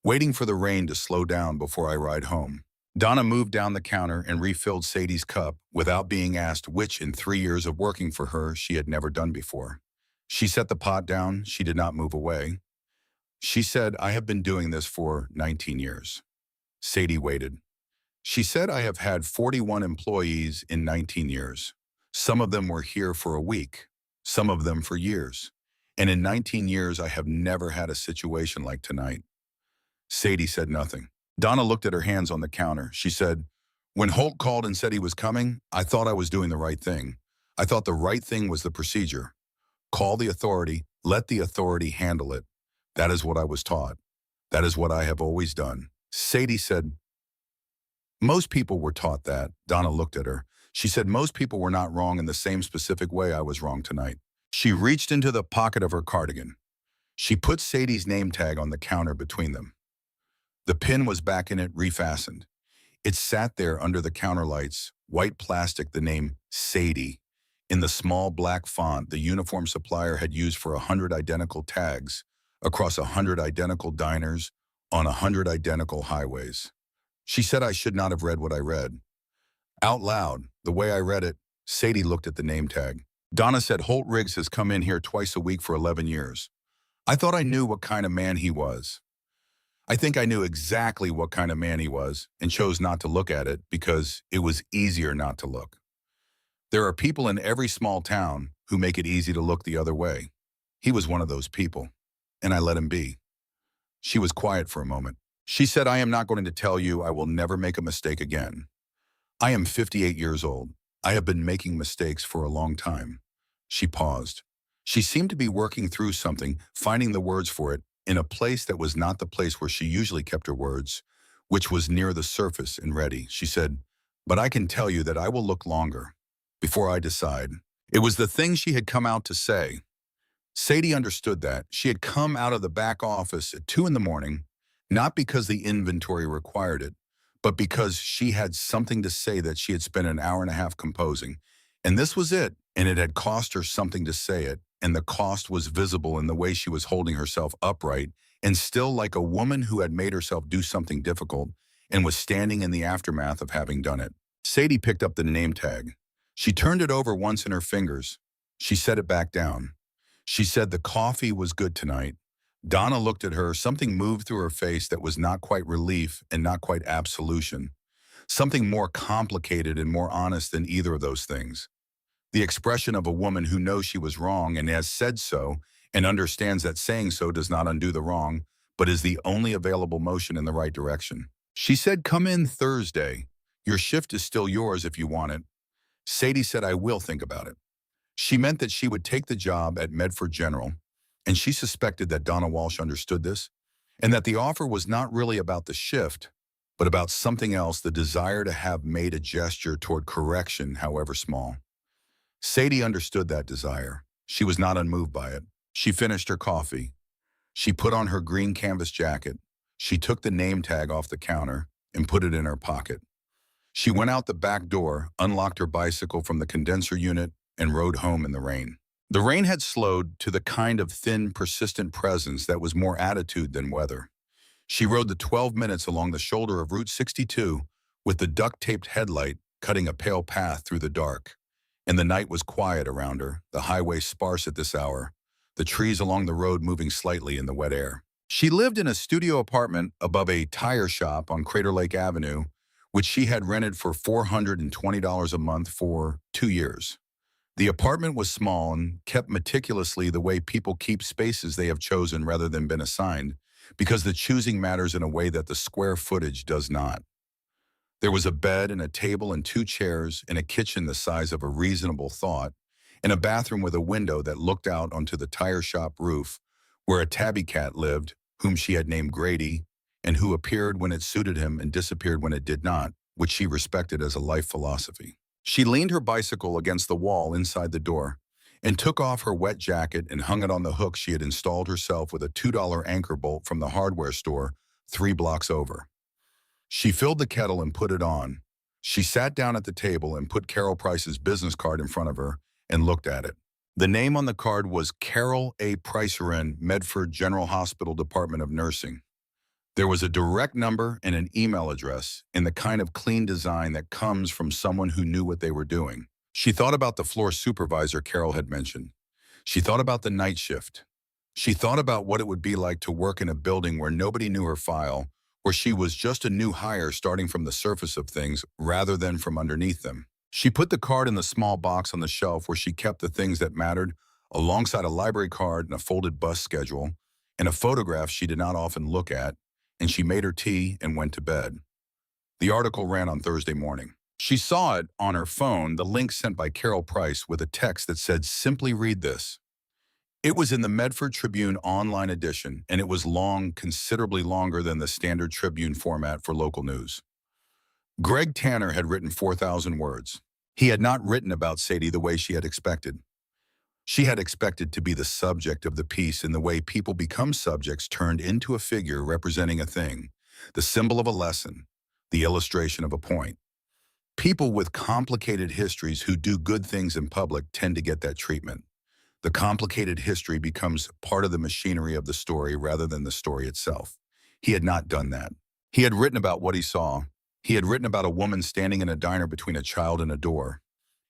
[SPEAKER 1] waiting for the rain to slow down before I ride home. Donna moved down the counter and refilled Sadie's cup without being asked, which in 3 years of working for her she had never done before. She set the pot down. She did not move away. She said, I have been doing this for 19 years. Sadie waited. She said, I have had 41 employees in 19 years. Some of them were here for a week, some of them for years. And in 19 years, I have never had a situation like tonight. Sadie said nothing. Donna looked at her hands on the counter. She said, when Holt called and said he was coming, I thought I was doing the right thing. I thought the right thing was the procedure. Call the authority, let the authority handle it. That is what I was taught. That is what I have always done. Sadie said, most people were taught that. Donna looked at her. She said most people were not wrong in the same specific way I was wrong tonight. She reached into the pocket of her cardigan. She put Sadie's name tag on the counter between them. The pin was back in it, refastened. It sat there under the counter lights, white plastic, the name Sadie, in the small black font the uniform supplier had used for 100 identical tags across 100 identical diners on 100 identical highways. She said I should not have read what I read. Out loud, the way I read it, Sadie looked at the name tag. Donna said Holt Riggs has come in here twice a week for 11 years. I thought I knew what kind of man he was. I think I knew exactly what kind of man he was and chose not to look at it because it was easier not to look. There are people in every small town who make it easy to look the other way. He was one of those people, and I let him be. She was quiet for a moment. She said, I am not going to tell you I will never make a mistake again. I am 58 years old. I have been making mistakes for a long time. She paused. She seemed to be working through something, finding the words for it, in a place that was not the place where she usually kept her words, which was near the surface and ready. She said, but I can tell you that I will look longer before I decide. It was the thing she had come out to say. Sadie understood that. She had come out of the back office at 2 in the morning, not because the inventory required it, but because she had something to say that she had spent an hour and a half composing. And this was it, and it had cost her something to say it, and the cost was visible in the way she was holding herself upright and still like a woman who had made herself do something difficult and was standing in the aftermath of having done it. Sadie picked up the name tag. She turned it over once in her fingers. She set it back down. She said the coffee was good tonight. Donna looked at her. Something moved through her face that was not quite relief and not quite absolution. Something more complicated and more honest than either of those things. The expression of a woman who knows she was wrong and has said so and understands that saying so does not undo the wrong, but is the only available motion in the right direction. She said, come in Thursday. Your shift is still yours if you want it. Sadie said, I will think about it. She meant that she would take the job at Medford General, and she suspected that Donna Walsh understood this, and that the offer was not really about the shift, but about something else, the desire to have made a gesture toward correction, however small. Sadie understood that desire. She was not unmoved by it. She finished her coffee. She put on her green canvas jacket. She took the name tag off the counter and put it in her pocket. She went out the back door, unlocked her bicycle from the condenser unit, and rode home in the rain. The rain had slowed to the kind of thin, persistent presence that was more attitude than weather. She rode the 12 minutes along the shoulder of Route 62 with the duct-taped headlight cutting a pale path through the dark. And the night was quiet around her, the highway sparse at this hour, the trees along the road moving slightly in the wet air. She lived in a studio apartment above a tire shop on Crater Lake Avenue, which she had rented for $420 a month for 2 years. The apartment was small and kept meticulously the way people keep spaces they have chosen rather than been assigned, because the choosing matters in a way that the square footage does not. There was a bed and a table and 2 chairs and a kitchen the size of a reasonable thought, and a bathroom with a window that looked out onto the tire shop roof, where a tabby cat lived, whom she had named Grady, and who appeared when it suited him and disappeared when it did not, which she respected as a life philosophy. She leaned her bicycle against the wall inside the door and took off her wet jacket and hung it on the hook she had installed herself with a $2 anchor bolt from the hardware store 3 blocks over. She filled the kettle and put it on. She sat down at the table and put Carol Price's business card in front of her and looked at it. The name on the card was Carol A. Pricerin, Medford General Hospital Department of Nursing. There was a direct number and an email address in the kind of clean design that comes from someone who knew what they were doing. She thought about the floor supervisor Carol had mentioned. She thought about the night shift. She thought about what it would be like to work in a building where nobody knew her file, where she was just a new hire starting from the surface of things rather than from underneath them. She put the card in the small box on the shelf where she kept the things that mattered, alongside a library card and a folded bus schedule, and a photograph she did not often look at, and she made her tea and went to bed. The article ran on Thursday morning. She saw it on her phone, the link sent by Carol Price with a text that said, "Simply read this." It was in the Medford Tribune online edition, and it was long, considerably longer than the standard Tribune format for local news. Greg Tanner had written 4,000 words. He had not written about Sadie the way she had expected. She had expected to be the subject of the piece in the way people become subjects turned into a figure representing a thing, the symbol of a lesson, the illustration of a point. People with complicated histories who do good things in public tend to get that treatment. The complicated history becomes part of the machinery of the story rather than the story itself. He had not done that. He had written about what he saw. He had written about a woman standing in a diner between a child and a door.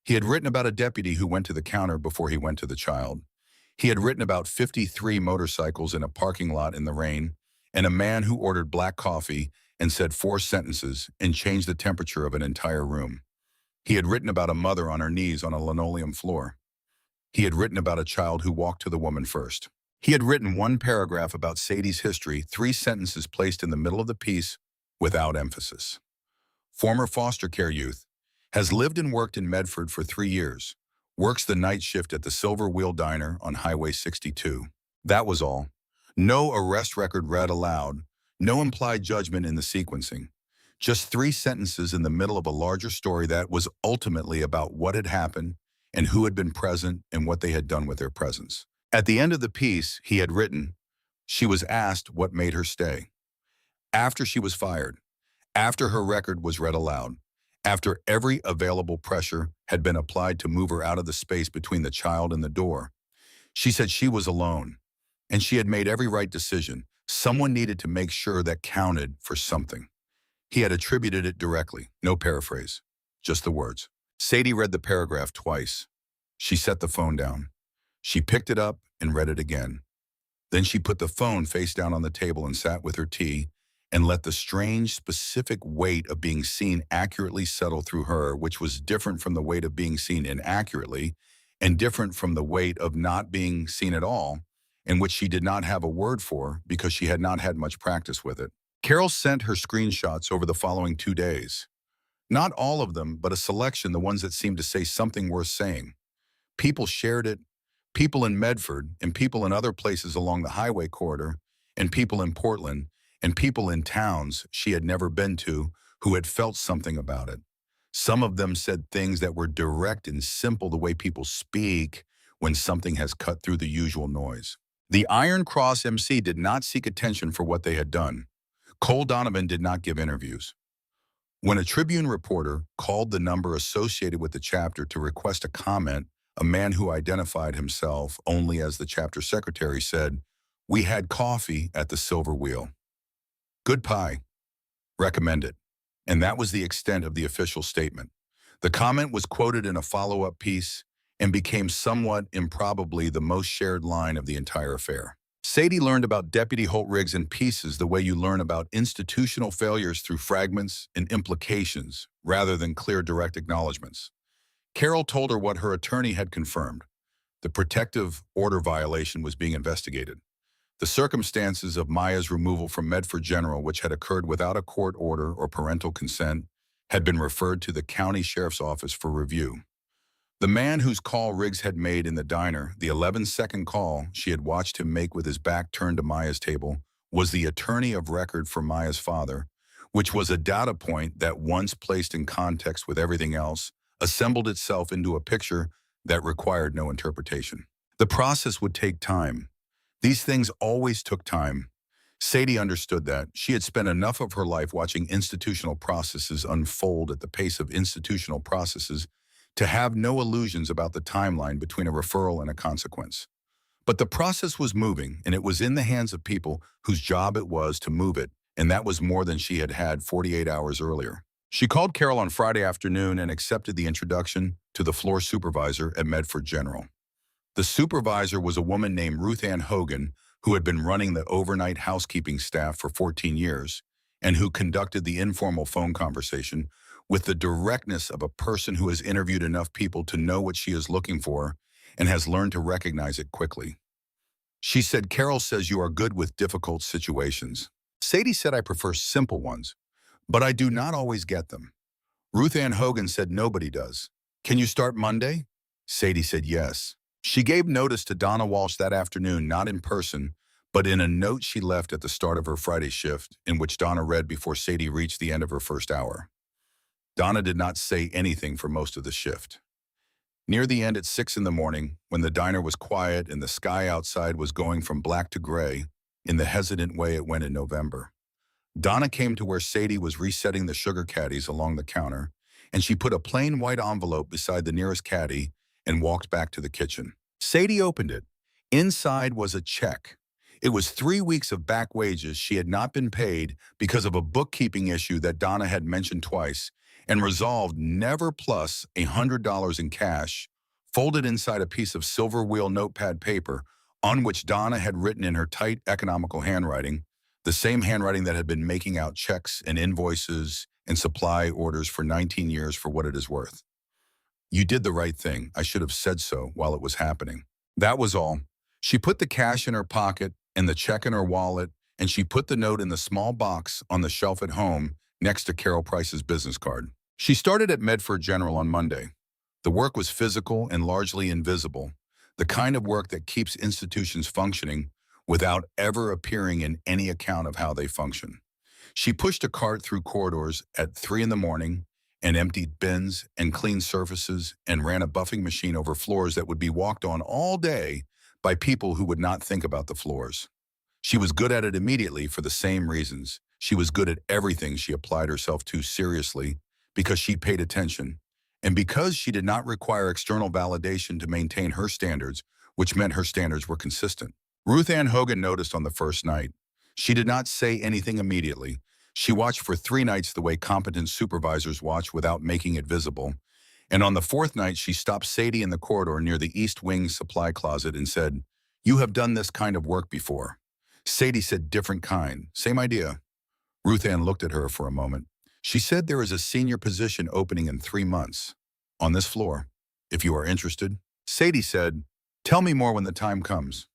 [SPEAKER 1] He had written about a deputy who went to the counter before he went to the child. He had written about 53 motorcycles in a parking lot in the rain, and a man who ordered black coffee and said 4 sentences and changed the temperature of an entire room. He had written about a mother on her knees on a linoleum floor. He had written about a child who walked to the woman first. He had written 1 paragraph about Sadie's history, 3 sentences placed in the middle of the piece without emphasis. Former foster care youth, has lived and worked in Medford for 3 years, works the night shift at the Silver Wheel Diner on Highway 62. That was all. No arrest record read aloud, no implied judgment in the sequencing. Just 3 sentences in the middle of a larger story that was ultimately about what had happened and who had been present and what they had done with their presence. At the end of the piece, he had written, she was asked what made her stay. After she was fired, after her record was read aloud, after every available pressure had been applied to move her out of the space between the child and the door, she said she was alone, and she had made every right decision. Someone needed to make sure that counted for something. He had attributed it directly, no paraphrase, just the words. Sadie read the paragraph twice. She set the phone down. She picked it up and read it again. Then she put the phone face down on the table and sat with her tea and let the strange, specific weight of being seen accurately settle through her, which was different from the weight of being seen inaccurately and different from the weight of not being seen at all, and which she did not have a word for because she had not had much practice with it. Carol sent her screenshots over the following 2 days. Not all of them, but a selection, the ones that seemed to say something worth saying. People shared it, people in Medford and people in other places along the highway corridor, and people in Portland, and people in towns she had never been to who had felt something about it. Some of them said things that were direct and simple, the way people speak when something has cut through the usual noise. The Iron Cross MC did not seek attention for what they had done. Cole Donovan did not give interviews. When a Tribune reporter called the number associated with the chapter to request a comment, a man who identified himself only as the chapter secretary said, "We had coffee at the Silver Wheel. Good pie. Recommend it." And that was the extent of the official statement. The comment was quoted in a follow-up piece and became somewhat improbably the most shared line of the entire affair. Sadie learned about Deputy Holt Riggs in pieces the way you learn about institutional failures through fragments and implications rather than clear direct acknowledgments. Carol told her what her attorney had confirmed. The protective order violation was being investigated. The circumstances of Maya's removal from Medford General, which had occurred without a court order or parental consent, had been referred to the county sheriff's office for review. The man whose call Riggs had made in the diner, the 11-second call she had watched him make with his back turned to Maya's table, was the attorney of record for Maya's father, which was a data point that, once placed in context with everything else, assembled itself into a picture that required no interpretation. The process would take time. These things always took time. Sadie understood that. She had spent enough of her life watching institutional processes unfold at the pace of institutional processes to have no illusions about the timeline between a referral and a consequence. But the process was moving, and it was in the hands of people whose job it was to move it, and that was more than she had had 48 hours earlier. She called Carol on Friday afternoon and accepted the introduction to the floor supervisor at Medford General. The supervisor was a woman named Ruth Ann Hogan, who had been running the overnight housekeeping staff for 14 years, and who conducted the informal phone conversation with the directness of a person who has interviewed enough people to know what she is looking for and has learned to recognize it quickly. She said, Carol says you are good with difficult situations. Sadie said I prefer simple ones, but I do not always get them. Ruth Ann Hogan said nobody does. Can you start Monday? Sadie said yes. She gave notice to Donna Walsh that afternoon, not in person, but in a note she left at the start of her Friday shift, in which Donna read before Sadie reached the end of her first hour. Donna did not say anything for most of the shift. Near the end at 6 in the morning, when the diner was quiet and the sky outside was going from black to gray, in the hesitant way it went in November, Donna came to where Sadie was resetting the sugar caddies along the counter, and she put a plain white envelope beside the nearest caddy and walked back to the kitchen. Sadie opened it. Inside was a check. It was 3 weeks of back wages she had not been paid because of a bookkeeping issue that Donna had mentioned twice, and resolved never, plus $100 in cash, folded inside a piece of silver wheel notepad paper on which Donna had written in her tight, economical handwriting, the same handwriting that had been making out checks and invoices and supply orders for 19 years for what it is worth. You did the right thing. I should have said so while it was happening. That was all. She put the cash in her pocket and the check in her wallet, and she put the note in the small box on the shelf at home next to Carol Price's business card. She started at Medford General on Monday. The work was physical and largely invisible, the kind of work that keeps institutions functioning without ever appearing in any account of how they function. She pushed a cart through corridors at 3 in the morning and emptied bins and cleaned surfaces and ran a buffing machine over floors that would be walked on all day by people who would not think about the floors. She was good at it immediately for the same reasons. She was good at everything she applied herself to seriously because she paid attention, and because she did not require external validation to maintain her standards, which meant her standards were consistent. Ruth Ann Hogan noticed on the first night. She did not say anything immediately. She watched for 3 nights the way competent supervisors watch without making it visible, and on the 4th night she stopped Sadie in the corridor near the East Wing supply closet and said, "You have done this kind of work before." Sadie said, "Different kind. Same idea." Ruth Ann looked at her for a moment. She said, "There is a senior position opening in 3 months on this floor, if you are interested." Sadie said, "Tell me more when the time comes."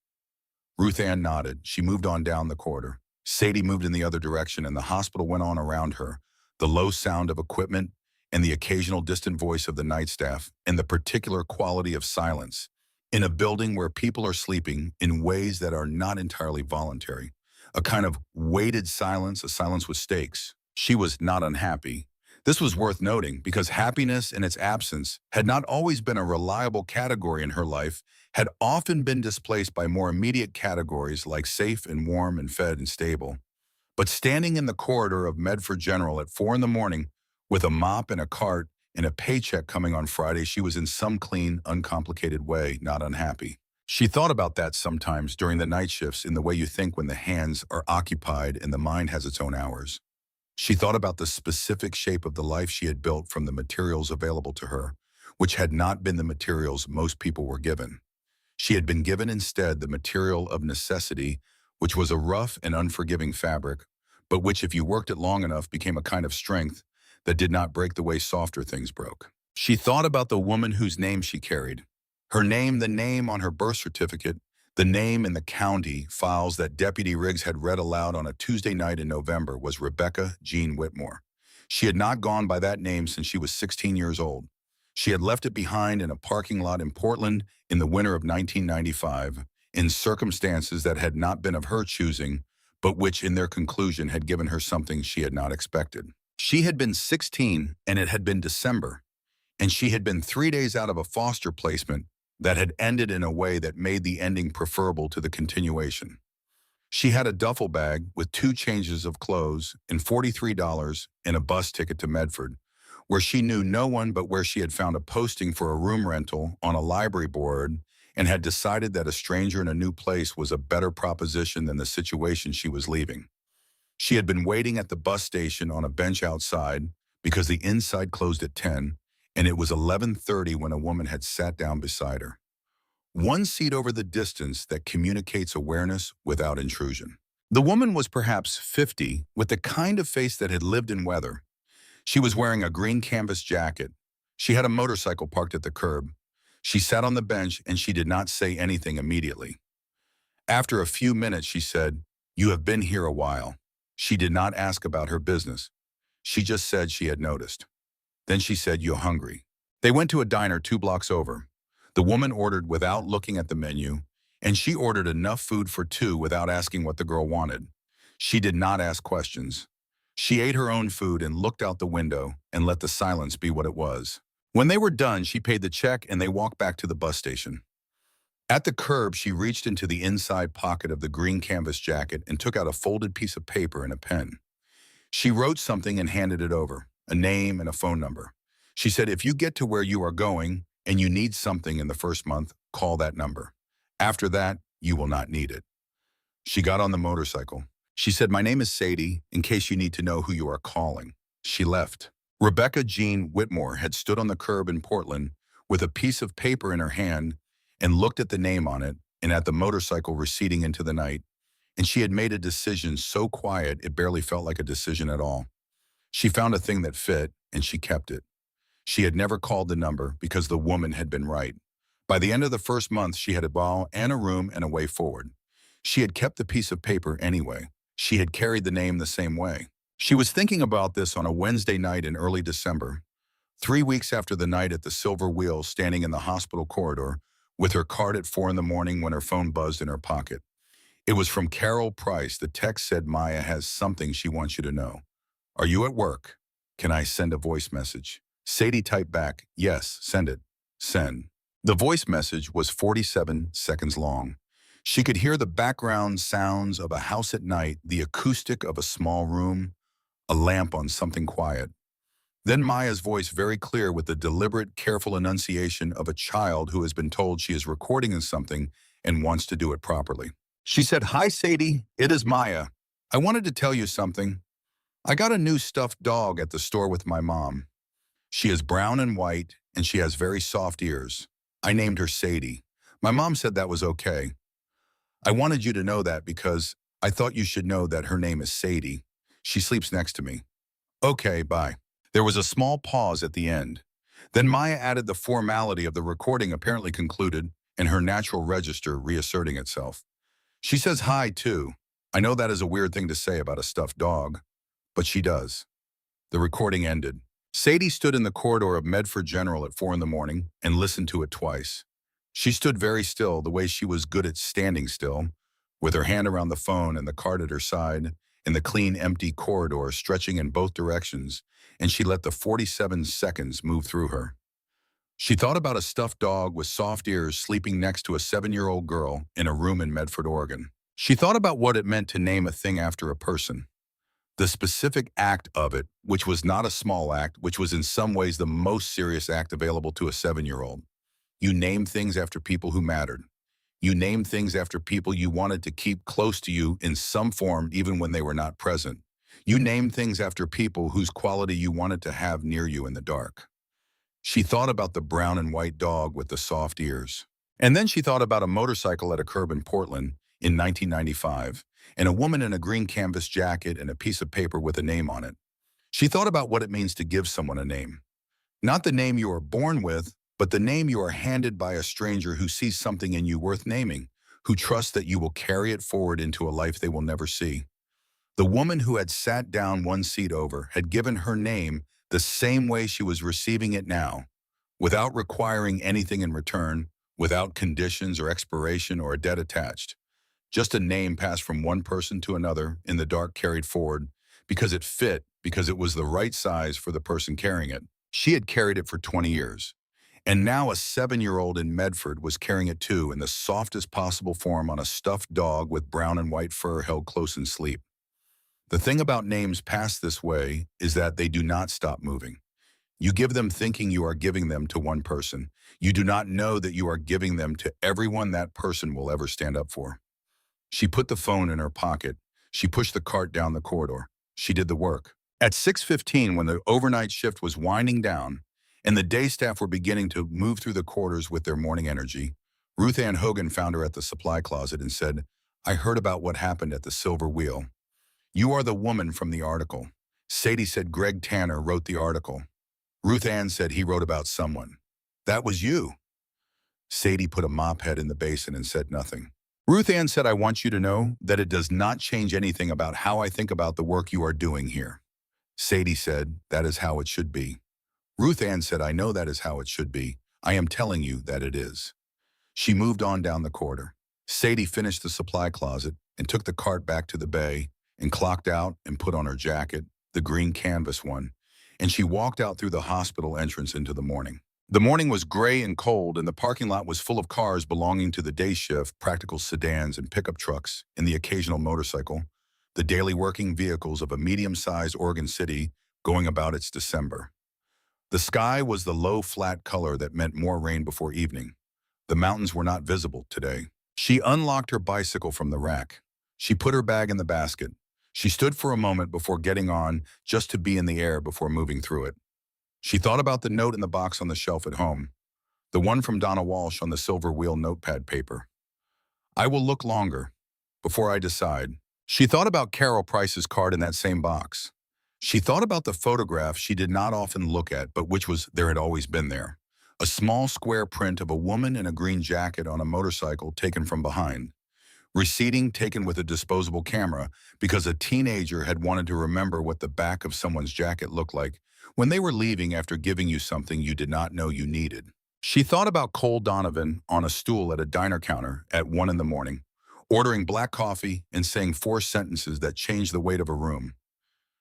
[SPEAKER 1] Ruth Ann nodded. She moved on down the corridor. Sadie moved in the other direction, and the hospital went on around her, the low sound of equipment and the occasional distant voice of the night staff, and the particular quality of silence in a building where people are sleeping in ways that are not entirely voluntary, a kind of weighted silence, a silence with stakes. She was not unhappy. This was worth noting because happiness in its absence had not always been a reliable category in her life, had often been displaced by more immediate categories like safe and warm and fed and stable. But standing in the corridor of Medford General at 4 in the morning with a mop and a cart and a paycheck coming on Friday, she was in some clean, uncomplicated way not unhappy. She thought about that sometimes during the night shifts in the way you think when the hands are occupied and the mind has its own hours. She thought about the specific shape of the life she had built from the materials available to her, which had not been the materials most people were given. She had been given instead the material of necessity, which was a rough and unforgiving fabric, but which, if you worked it long enough, became a kind of strength that did not break the way softer things broke. She thought about the woman whose name she carried. Her name, the name on her birth certificate, the name in the county files that Deputy Riggs had read aloud on a Tuesday night in November, was Rebecca Jean Whitmore. She had not gone by that name since she was 16 years old. She had left it behind in a parking lot in Portland in the winter of 1995, in circumstances that had not been of her choosing, but which in their conclusion had given her something she had not expected. She had been 16, and it had been December, and she had been 3 days out of a foster placement that had ended in a way that made the ending preferable to the continuation. She had a duffel bag with 2 changes of clothes and $43 and a bus ticket to Medford, where she knew no one but where she had found a posting for a room rental on a library board and had decided that a stranger in a new place was a better proposition than the situation she was leaving. She had been waiting at the bus station on a bench outside because the inside closed at 10, and it was 11:30 when a woman had sat down beside her. One seat over the distance that communicates awareness without intrusion. The woman was perhaps 50, with the kind of face that had lived in weather. She was wearing a green canvas jacket. She had a motorcycle parked at the curb. She sat on the bench and she did not say anything immediately. After a few minutes, she said, "You have been here a while." She did not ask about her business. She just said she had noticed. Then she said, "You're hungry." They went to a diner 2 blocks over. The woman ordered without looking at the menu, and she ordered enough food for two without asking what the girl wanted. She did not ask questions. She ate her own food and looked out the window and let the silence be what it was. When they were done, she paid the check and they walked back to the bus station. At the curb, she reached into the inside pocket of the green canvas jacket and took out a folded piece of paper and a pen. She wrote something and handed it over, a name and a phone number. She said, "If you get to where you are going and you need something in the first month, call that number. After that, you will not need it." She got on the motorcycle. She said, "My name is Sadie, in case you need to know who you are calling." She left. Rebecca Jean Whitmore had stood on the curb in Portland with a piece of paper in her hand and looked at the name on it and at the motorcycle receding into the night, and she had made a decision so quiet it barely felt like a decision at all. She found a thing that fit, and she kept it. She had never called the number because the woman had been right. By the end of the first month, she had a ball and a room and a way forward. She had kept the piece of paper anyway. She had carried the name the same way. She was thinking about this on a Wednesday night in early December, 3 weeks after the night at the Silver Wheel, standing in the hospital corridor with her card at 4 in the morning when her phone buzzed in her pocket. It was from Carol Price. The text said, "Maya has something she wants you to know. Are you at work? Can I send a voice message?" Sadie typed back, "Yes, send it." Send. The voice message was 47 seconds long. She could hear the background sounds of a house at night, the acoustic of a small room, a lamp on something quiet. Then Maya's voice, very clear with the deliberate, careful enunciation of a child who has been told she is recording something and wants to do it properly. She said, "Hi, Sadie. It is Maya. I wanted to tell you something. I got a new stuffed dog at the store with my mom. She is brown and white, and she has very soft ears. I named her Sadie. My mom said that was okay. I wanted you to know that because I thought you should know that her name is Sadie. She sleeps next to me. Okay, bye." There was a small pause at the end. Then Maya added the formality of the recording apparently concluded and her natural register reasserting itself. She says hi, too. I know that is a weird thing to say about a stuffed dog, but she does. The recording ended. Sadie stood in the corridor of Medford General at 4 in the morning and listened to it twice. She stood very still, the way she was good at standing still, with her hand around the phone and the card at her side, in the clean, empty corridor stretching in both directions, and she let the 47 seconds move through her. She thought about a stuffed dog with soft ears sleeping next to a 7-year-old girl in a room in Medford, Oregon. She thought about what it meant to name a thing after a person. The specific act of it, which was not a small act, which was in some ways the most serious act available to a 7-year-old. You named things after people who mattered. You named things after people you wanted to keep close to you in some form even when they were not present. You named things after people whose quality you wanted to have near you in the dark. She thought about the brown and white dog with the soft ears. And then she thought about a motorcycle at a curb in Portland in 1995, and a woman in a green canvas jacket and a piece of paper with a name on it. She thought about what it means to give someone a name. Not the name you are born with, but the name you are handed by a stranger who sees something in you worth naming, who trusts that you will carry it forward into a life they will never see. The woman who had sat down one seat over had given her name the same way she was receiving it now, without requiring anything in return, without conditions or expiration or a debt attached. Just a name passed from one person to another, in the dark carried forward, because it fit, because it was the right size for the person carrying it. She had carried it for 20 years. And now a 7-year-old in Medford was carrying it too, in the softest possible form on a stuffed dog with brown and white fur held close in sleep. The thing about names passed this way is that they do not stop moving. You give them thinking you are giving them to one person. You do not know that you are giving them to everyone that person will ever stand up for. She put the phone in her pocket. She pushed the cart down the corridor. She did the work. At 6:15, when the overnight shift was winding down and the day staff were beginning to move through the quarters with their morning energy, Ruth Ann Hogan found her at the supply closet and said, "I heard about what happened at the Silver Wheel. You are the woman from the article." Sadie said Greg Tanner wrote the article. Ruth Ann said he wrote about someone. That was you. Sadie put a mop head in the basin and said nothing. Ruth Ann said, I want you to know that it does not change anything about how I think about the work you are doing here. Sadie said, that is how it should be. Ruth Ann said, I know that is how it should be. I am telling you that it is. She moved on down the corridor. Sadie finished the supply closet and took the cart back to the bay and clocked out and put on her jacket, the green canvas one, and she walked out through the hospital entrance into the morning. The morning was gray and cold, and the parking lot was full of cars belonging to the day shift, practical sedans and pickup trucks, and the occasional motorcycle, the daily working vehicles of a medium-sized Oregon city going about its December. The sky was the low, flat color that meant more rain before evening. The mountains were not visible today. She unlocked her bicycle from the rack. She put her bag in the basket. She stood for a moment before getting on, just to be in the air before moving through it. She thought about the note in the box on the shelf at home, the one from Donna Walsh on the silver wheel notepad paper. I will look longer before I decide. She thought about Carol Price's card in that same box. She thought about the photograph she did not often look at, but which was there had always been there. A small square print of a woman in a green jacket on a motorcycle taken from behind. Receding, taken with a disposable camera because a teenager had wanted to remember what the back of someone's jacket looked like when they were leaving after giving you something you did not know you needed. She thought about Cole Donovan on a stool at a diner counter at 1 in the morning, ordering black coffee and saying 4 sentences that changed the weight of a room.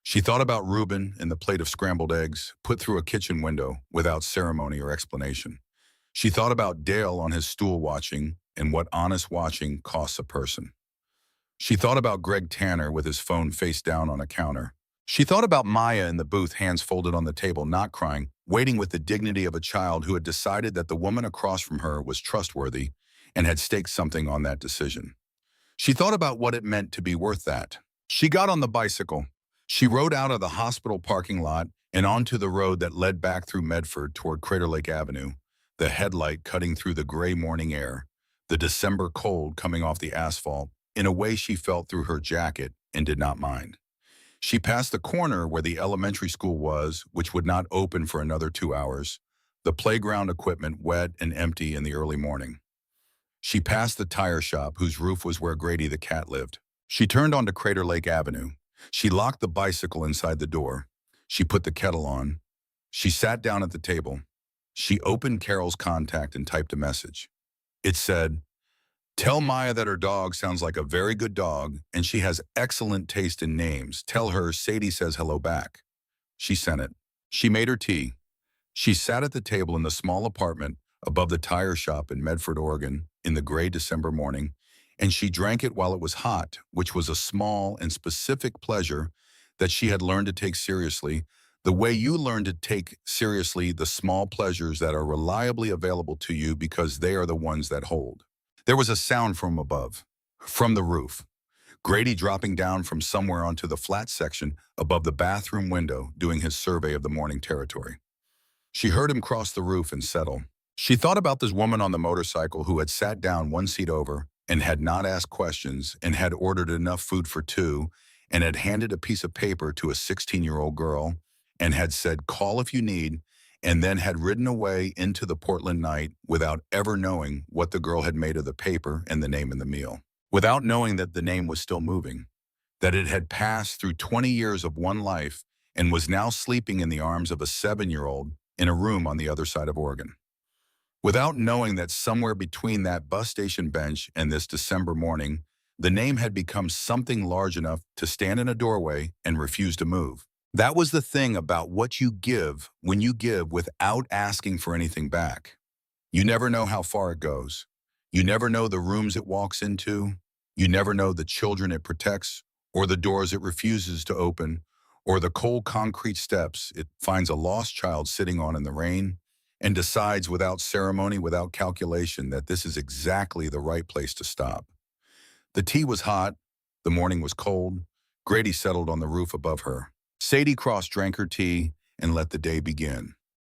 [SPEAKER 1] She thought about Reuben and the plate of scrambled eggs put through a kitchen window without ceremony or explanation. She thought about Dale on his stool watching and what honest watching costs a person. She thought about Greg Tanner with his phone face down on a counter. She thought about Maya in the booth, hands folded on the table, not crying, waiting with the dignity of a child who had decided that the woman across from her was trustworthy and had staked something on that decision. She thought about what it meant to be worth that. She got on the bicycle. She rode out of the hospital parking lot and onto the road that led back through Medford toward Crater Lake Avenue, the headlight cutting through the gray morning air, the December cold coming off the asphalt in a way she felt through her jacket and did not mind. She passed the corner where the elementary school was, which would not open for another 2 hours, the playground equipment wet and empty in the early morning. She passed the tire shop whose roof was where Grady the cat lived. She turned onto Crater Lake Avenue. She locked the bicycle inside the door. She put the kettle on. She sat down at the table. She opened Carol's contact and typed a message. It said, tell Maya that her dog sounds like a very good dog and she has excellent taste in names. Tell her Sadie says hello back. She sent it. She made her tea. She sat at the table in the small apartment above the tire shop in Medford, Oregon, in the gray December morning, and she drank it while it was hot, which was a small and specific pleasure that she had learned to take seriously, the way you learn to take seriously the small pleasures that are reliably available to you because they are the ones that hold. There was a sound from above, from the roof. Grady dropping down from somewhere onto the flat section above the bathroom window doing his survey of the morning territory. She heard him cross the roof and settle. She thought about this woman on the motorcycle who had sat down 1 seat over and had not asked questions and had ordered enough food for 2 and had handed a piece of paper to a 16-year-old girl and had said, call if you need, and then had ridden away into the Portland night without ever knowing what the girl had made of the paper and the name in the meal, without knowing that the name was still moving, that it had passed through 20 years of one life and was now sleeping in the arms of a 7-year-old in a room on the other side of Oregon. Without knowing that somewhere between that bus station bench and this December morning, the name had become something large enough to stand in a doorway and refuse to move. That was the thing about what you give when you give without asking for anything back. You never know how far it goes. You never know the rooms it walks into. You never know the children it protects, or the doors it refuses to open, or the cold concrete steps it finds a lost child sitting on in the rain, and decides without ceremony, without calculation, that this is exactly the right place to stop. The tea was hot. The morning was cold. Grady settled on the roof above her. Sadie Cross drank her tea and let the day begin.